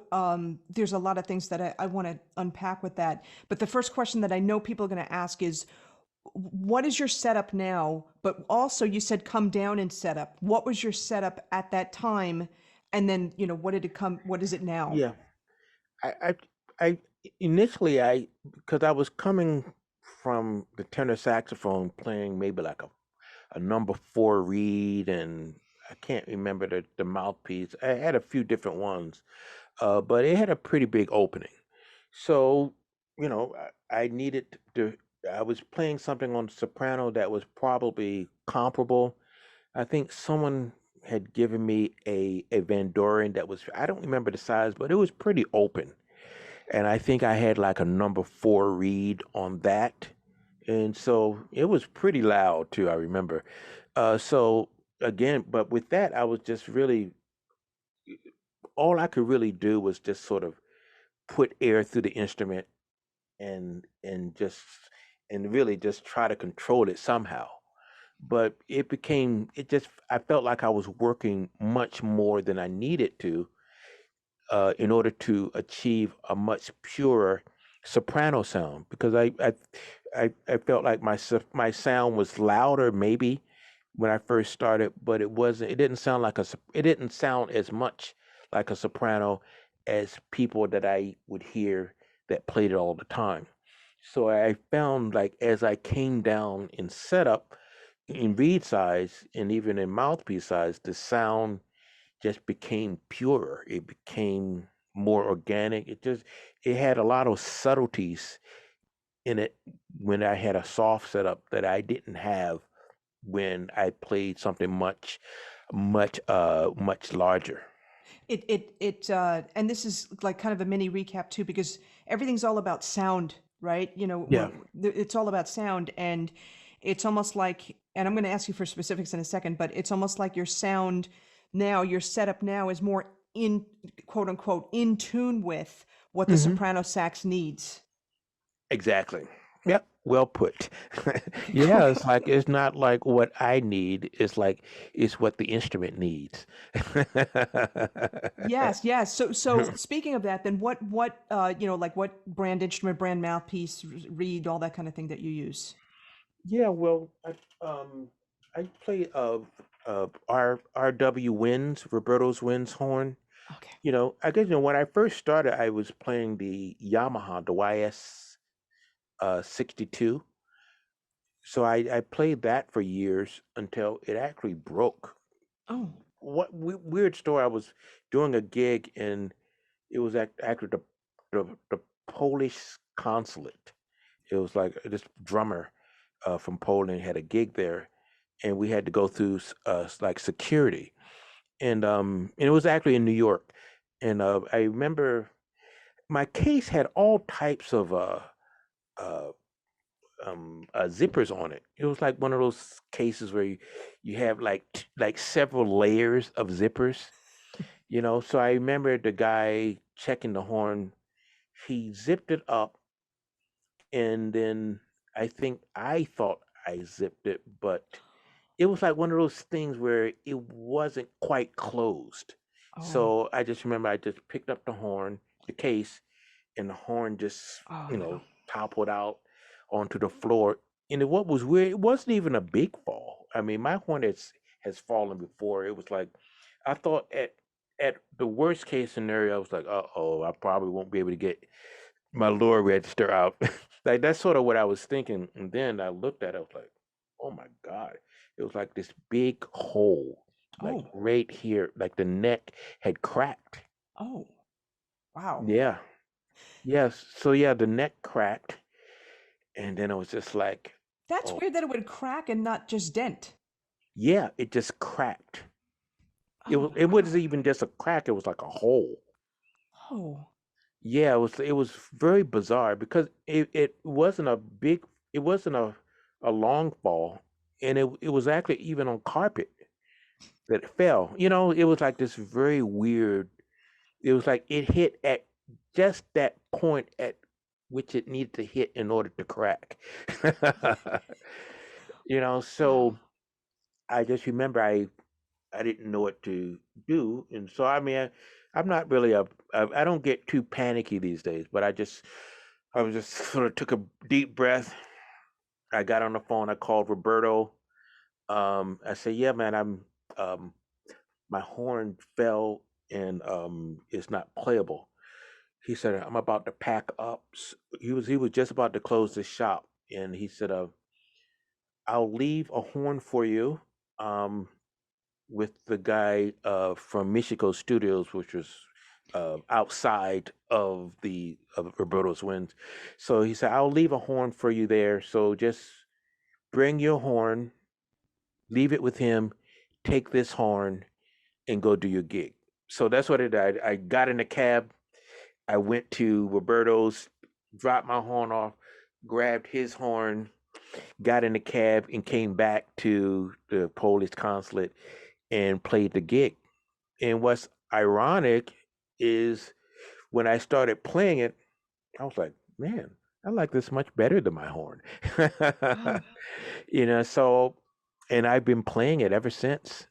there's a lot of things that I want to unpack with that. But the first question that I know people are going to ask is, what is your setup now? But also, you said come down in setup. What was your setup at that time? And then, what did it come? What is it now? Yeah, I, I, I initially because I was coming from the tenor saxophone playing maybe like a number 4 reed, and I can't remember the mouthpiece. I had a few different ones, but it had a pretty big opening. So, I needed to. I was playing something on soprano that was probably comparable. I think someone had given me a Van Doren that was, I don't remember the size, but it was pretty open. And I think I had like a number 4 reed on that. And so it was pretty loud too, I remember. So again, but with that, I was just really, all I could really do was just sort of put air through the instrument and really just try to control it somehow. But it just, I felt like I was working much more than I needed to in order to achieve a much purer soprano sound, because I felt like my sound was louder maybe when I first started, but it didn't sound like it didn't sound as much like a soprano as people that I would hear that played it all the time. So I found like as I came down in setup, in reed size, and even in mouthpiece size, the sound just became purer. It became more organic. It had a lot of subtleties in it when I had a soft setup that I didn't have when I played something much larger. And this is like kind of a mini recap too, because everything's all about sound, right? Yeah. It's all about sound, and it's almost like, and I'm going to ask you for specifics in a second, but it's almost like your sound now, your setup now is more in quote unquote in tune with what the Hmm. soprano sax needs. Exactly. Yep. Well put. Yeah, it's like it's not like what I need. It's what the instrument needs. Yes, yes. So speaking of that, then like what brand instrument, brand mouthpiece, reed, all that kind of thing that you use? Yeah, well, I play RW Winds, Roberto's Winds horn. Okay. I guess when I first started, I was playing the Yamaha, the YS 62. So I played that for years until it actually broke. Oh. Weird story. I was doing a gig and it was actually the Polish consulate. It was like this drummer from Poland had a gig there, and we had to go through like security, and it was actually in New York, and I remember my case had all types of uh, zippers on it. It was like one of those cases where you have like several layers of zippers, So I remember the guy checking the horn. He zipped it up, and then I think I thought I zipped it, but it was like one of those things where it wasn't quite closed. Oh. So I just remember I just picked up the case, and the horn just, Oh no. toppled out onto the floor. And what was weird, it wasn't even a big fall. I mean, my horn has fallen before. It was like I thought at the worst case scenario, I was like, I probably won't be able to get my lower register out. Like that's sort of what I was thinking. And then I looked at it, I was like, oh my God. It was like this big hole, like Oh. right here, like the neck had cracked. Oh. Wow. Yeah. Yes. So yeah, the neck cracked. And then it was just like, That's oh weird that it would crack and not just dent. yeah, it just cracked. It Oh was it wow. wasn't even just a crack, it was like a hole. Oh. Yeah, it was very bizarre because it wasn't a big, it wasn't a long fall, and it was actually even on carpet that it fell. It was like this very weird. It was like it hit at just that point at which it needed to hit in order to crack. Wow. So I just remember I didn't know what to do, and so I mean I'm not really I don't get too panicky these days, but I was just sort of took a deep breath. I got on the phone. I called Roberto. I said, "Yeah, man, um, my horn fell and it's not playable." He said, "I'm about to pack up." He was just about to close the shop, and he said, "I'll leave a horn for you." Um, with the guy from Michiko Studios, which was outside of Roberto's Winds. So he said, "I'll leave a horn for you there. So just bring your horn, leave it with him, take this horn, and go do your gig." So that's what I did. I got in a cab. I went to Roberto's, dropped my horn off, grabbed his horn, got in the cab, and came back to the Polish consulate and played the gig. And what's ironic is when I started playing it, I was like, man, I like this much better than my horn. Oh. So, and I've been playing it ever since,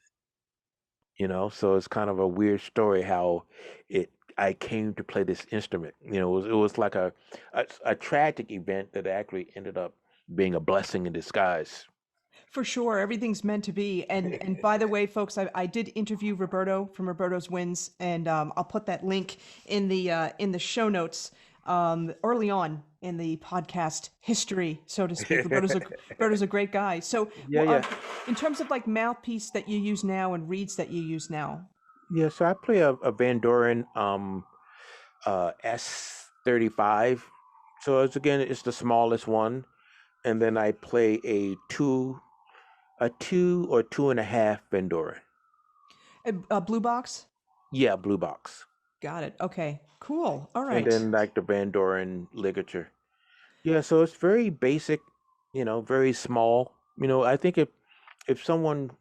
so it's kind of a weird story how I came to play this instrument. It was like a tragic event that actually ended up being a blessing in disguise. For sure, everything's meant to be. And by the way, folks, I did interview Roberto from Roberto's Wins, and I'll put that link in the show notes early on in the podcast history, so to speak. Roberto's a great guy. So, Yeah, yeah. in terms of like mouthpiece that you use now and reeds that you use now. Yeah, so I play a Van Doren S35. So it's the smallest one, and then I play a two or two and a half Van Doren. A blue box. Yeah, blue box. Got it. Okay. Cool. All And right. then like the Van Doren ligature. Yeah, so it's very basic, very small. I think if someone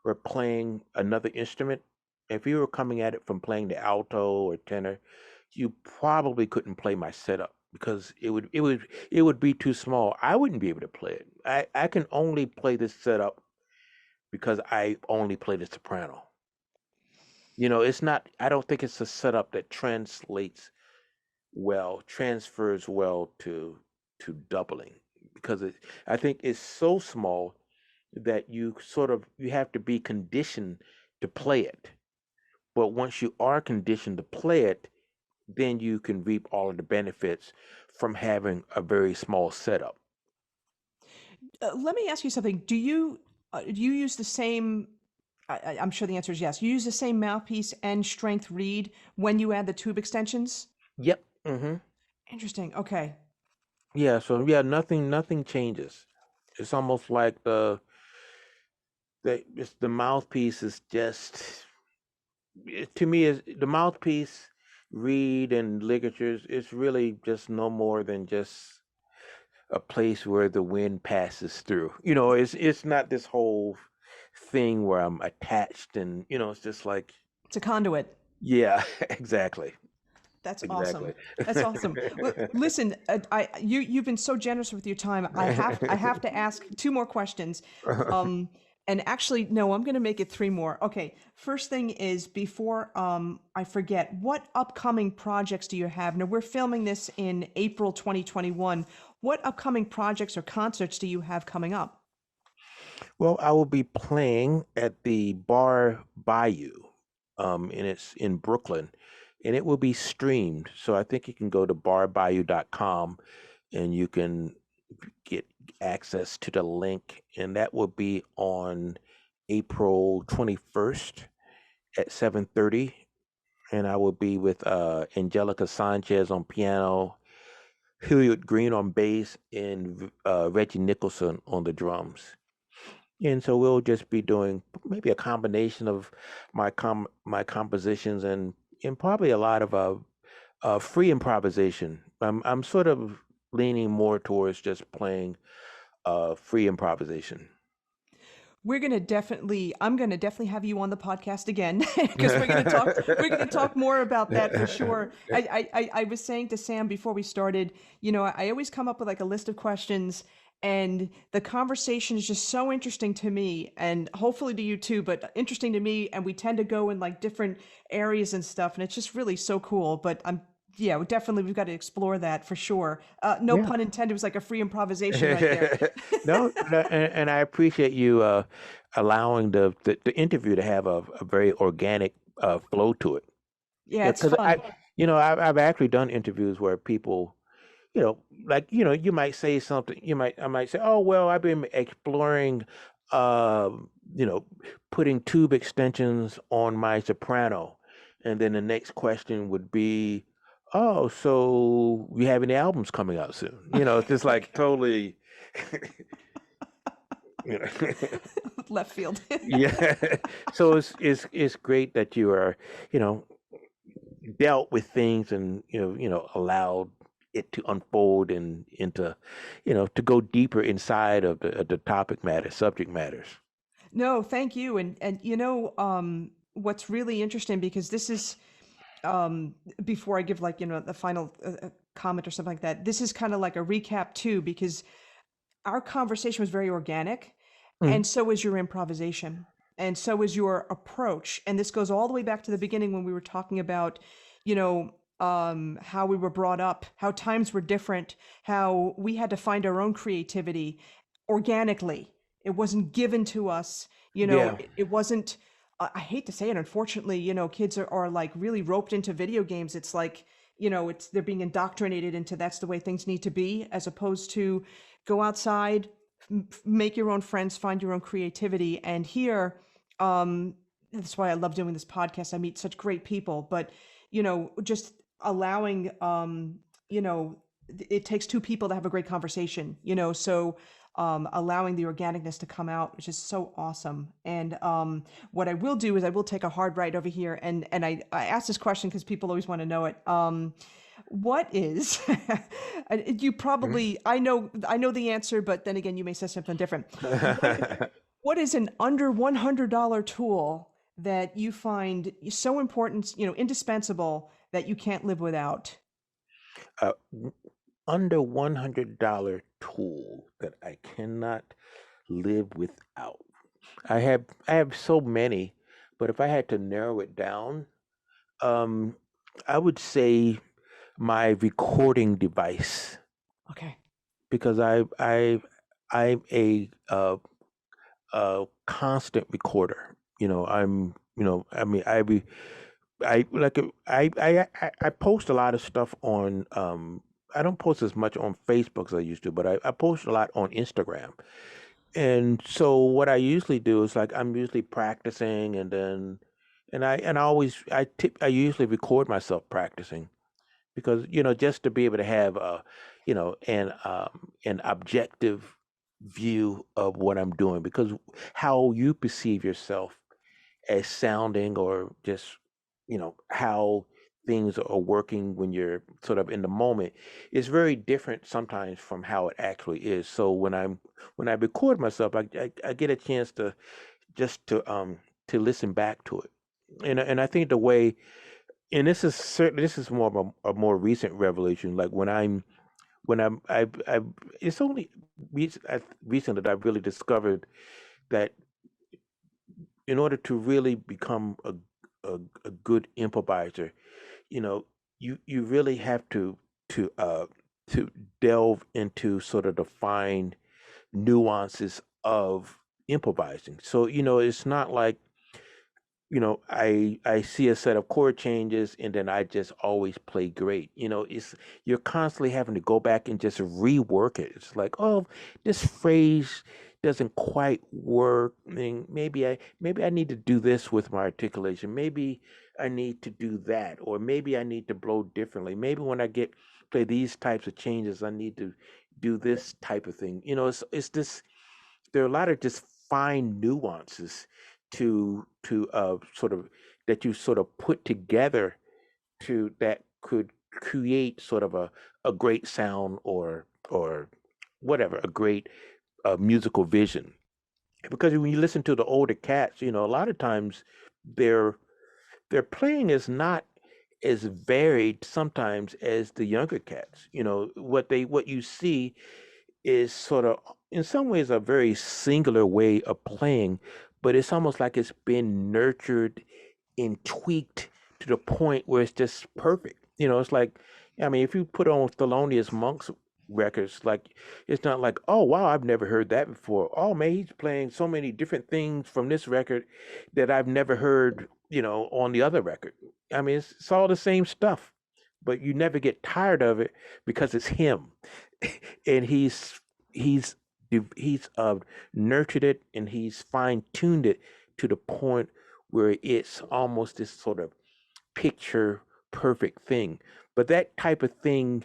were playing another instrument, if you were coming at it from playing the alto or tenor, you probably couldn't play my setup because it would be too small. I wouldn't be able to play it. I can only play this setup because I only play the soprano. It's not. I don't think it's a setup that transfers well to doubling because I think it's so small that you have to be conditioned to play it. But once you are conditioned to play it, then you can reap all of the benefits from having a very small setup. Let me ask you something. Do you use the same? I'm sure the answer is yes. You use the same mouthpiece and strength reed when you add the tube extensions? Yep. Mm-hmm. Interesting. Okay. Yeah. So yeah, nothing changes. It's almost like the mouthpiece is just to me is the mouthpiece reed and ligatures. It's really just no more than just a place where the wind passes through. It's not this whole thing where I'm attached and it's just like It's a conduit. yeah, exactly. That's awesome. Exactly. That's awesome. Listen, you've been so generous with your time. I have to ask two more questions. And actually, no, I'm going to make it three more. Okay. First thing is before I forget, what upcoming projects do you have? Now we're filming this in April 2021. What upcoming projects or concerts do you have coming up? Well, I will be playing at the Bar Bayou, and it's in Brooklyn, and it will be streamed. So I think you can go to barbayou.com and you can get access to the link, and that will be on April 21st at 7:30, and I will be with Angelica Sanchez on piano, Hilliard Green on bass, and Reggie Nicholson on the drums. And so we'll just be doing maybe a combination of my compositions and probably a lot of free improvisation. I'm sort of leaning more towards just playing free improvisation. I'm gonna definitely have you on the podcast again because we're gonna talk more about that for sure. I was saying to Sam before we started, I always come up with like a list of questions, and the conversation is just so interesting to me, and hopefully to you too, but interesting to me, and we tend to go in like different areas and stuff, and it's just really so cool. But yeah, definitely we've got to explore that for sure. No Yeah. pun intended. It was like a free improvisation right there. No, and I appreciate you allowing the interview to have a very organic flow to it. Yeah, Yeah, it's because fun. I've actually done interviews where people, like you might say something. I might say, oh well, I've been exploring, you know, putting tube extensions on my soprano, and then the next question would be, oh, so you have any albums coming out soon? It's just like totally, you know. Left field. Yeah. So it's great that you are, you know, dealt with things and allowed it to unfold and into to go deeper inside of the topic matter subject matters. No, thank you. And what's really interesting because this is before I give like the final comment or something like that. This is kind of like a recap too because our conversation was very organic, Mm. and so is your improvisation, and so is your approach. And this goes all the way back to the beginning when we were talking about, how we were brought up, how times were different, how we had to find our own creativity organically. It wasn't given to us. Yeah. It wasn't, I hate to say it, unfortunately, kids are like really roped into video games. It's like, they're being indoctrinated into that's the way things need to be, as opposed to go outside, make your own friends, find your own creativity. And here, that's why I love doing this podcast. I meet such great people, but, just allowing, it takes two people to have a great conversation, so allowing the organicness to come out, which is so awesome. And what I will do is I will take a hard right over here, and I ask this question because people always want to know it. What is you probably I know the answer, but then again, you may say something different. What is an under $100 tool that you find so important, indispensable, that you can't live without? uh, Under $100 tool that I cannot live without. I have so many, but if I had to narrow it down, um, I would say my recording device, Okay. because I'm a constant recorder. I mean, I like I post a lot of stuff on. I don't post as much on Facebook as I used to, but I post a lot on Instagram. And so what I usually do is, like, I'm usually practicing, and then and I always I usually record myself practicing, because just to be able to have an objective view of what I'm doing, because how you perceive yourself as sounding, or just how things are working when you're sort of in the moment, is very different sometimes from how it actually is. So when I record myself, I get a chance to just to listen back to it. And I think the way, and this is more of a more recent revelation, like when I it's only recent that I've really discovered that in order to really become a good improviser, you know, you really have to delve into sort of the fine nuances of improvising. So, it's not like, I see a set of chord changes and then I just always play great. It's You're constantly having to go back and just rework it. It's like, oh, this phrase doesn't quite work. I mean, maybe I need to do this with my articulation. Maybe I need to do that, or maybe I need to blow differently. Maybe when I get play these types of changes, I need to do this type of thing. It's this there are a lot of just fine nuances to sort of that you sort of put together to that could create sort of a great sound, or whatever, a great musical vision. Because when you listen to the older cats, a lot of times their their playing is not as varied sometimes as the younger cats. What you see is sort of, in some ways, a very singular way of playing, but it's almost like it's been nurtured and tweaked to the point where it's just perfect. It's like, I mean, if you put on Thelonious Monk's records, like, it's not like, oh wow, I've never heard that before. Oh man, he's playing so many different things from this record that I've never heard, on the other record. I mean, it's all the same stuff, but you never get tired of it because it's him. And he's he's nurtured it, and he's fine tuned it to the point where it's almost this sort of picture perfect thing. But that type of thing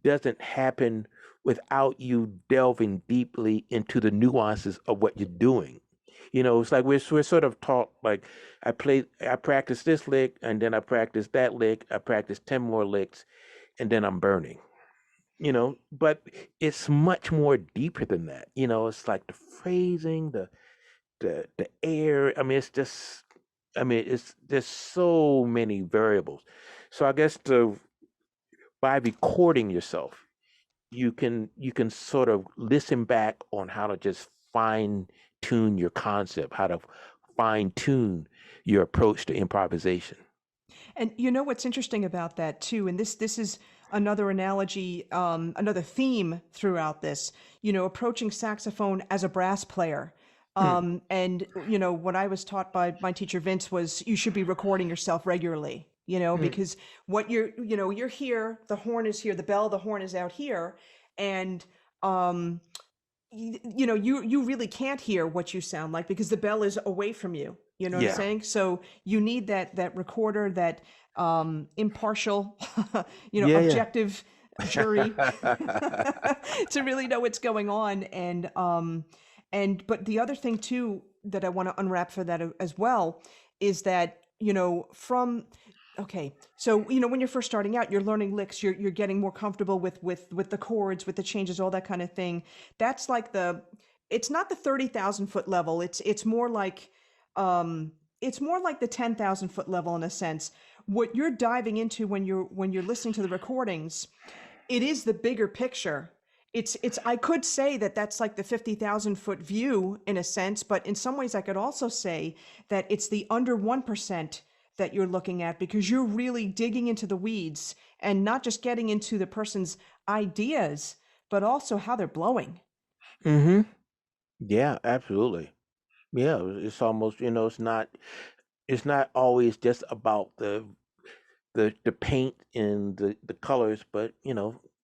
doesn't happen without you delving deeply into the nuances of what you're doing. It's like we're sort of taught, like, I practice this lick, and then I practice that lick, I practice 10 more licks, and then I'm burning. But it's much more deeper than that. It's like the phrasing, the air. I mean, it's there's so many variables. So I guess by recording yourself, you can sort of listen back on how to just fine tune your concept, how to fine tune your approach to improvisation. And what's interesting about that too, and this is another analogy, another theme throughout this, approaching saxophone as a brass player. Hmm. And what I was taught by my teacher Vince was you should be recording yourself regularly, Hmm. because what you're here, the horn is here, the bell, the horn is out here, and um, you really can't hear what you sound like because the bell is away from you. You know what I'm Yeah. saying? So you need that recorder, that impartial, Yeah. objective jury to really know what's going on. And but the other thing too that I want to unwrap for that as well is that, from okay, so when you're first starting out, you're learning licks, you're getting more comfortable with the chords, with the changes, all that kind of thing. That's like it's not the 30,000 foot level. It's more like the 10,000 foot level in a sense. What you're diving into when you're listening to the recordings, it is the bigger picture. It's I could say that that's like the 50,000 foot view in a sense, but in some ways I could also say that it's the under 1% that you're looking at, because you're really digging into the weeds and not just getting into the person's ideas, but also how they're blowing. Hmm. Yeah, absolutely. Yeah, it's almost, it's not always just about the paint and the colors, but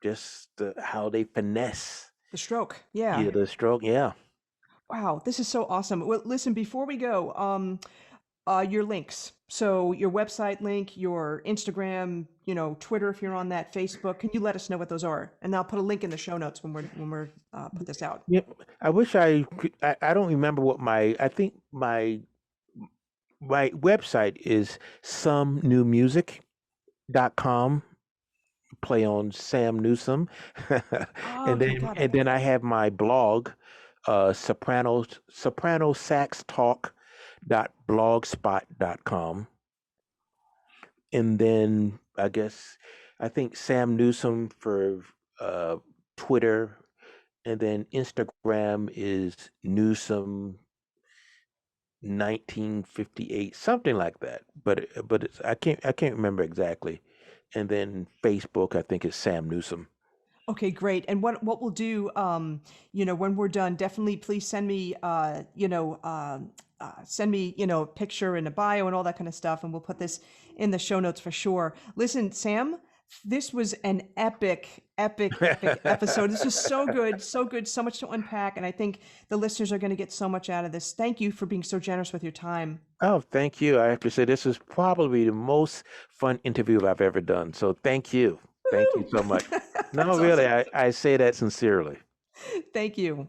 just how they finesse, The stroke. Yeah. yeah, the stroke. Yeah. Wow, this is so awesome. Well, listen, before we go, your links. So your website link, your Instagram, Twitter if you're on that, Facebook. Can you let us know what those are? And I'll put a link in the show notes when we're put this out. Yeah. I wish I could, I don't remember what I think my website is somenewmusic.com. Play on Sam Newsome. Oh, and okay, then got it. and then I have my blog, soprano sax talk.blogspot.com. And then I think Sam Newsome for uh Twitter, and then Instagram is Newsome 1958, something like that. But I can't remember exactly. And then Facebook, I think, is Sam Newsome. Okay, great. And what we'll do, when we're done, definitely please send me, a picture and a bio and all that kind of stuff, and we'll put this in the show notes for sure. Listen, Sam, this was an epic, epic, epic episode. This was so good, so much to unpack, and I think the listeners are going to get so much out of this. Thank you for being so generous with your time. Oh, thank you. I have to say this is probably the most fun interview I've ever done. So thank you. Thank you so Woohoo! much. No, That's really, awesome. I say that sincerely. Thank you.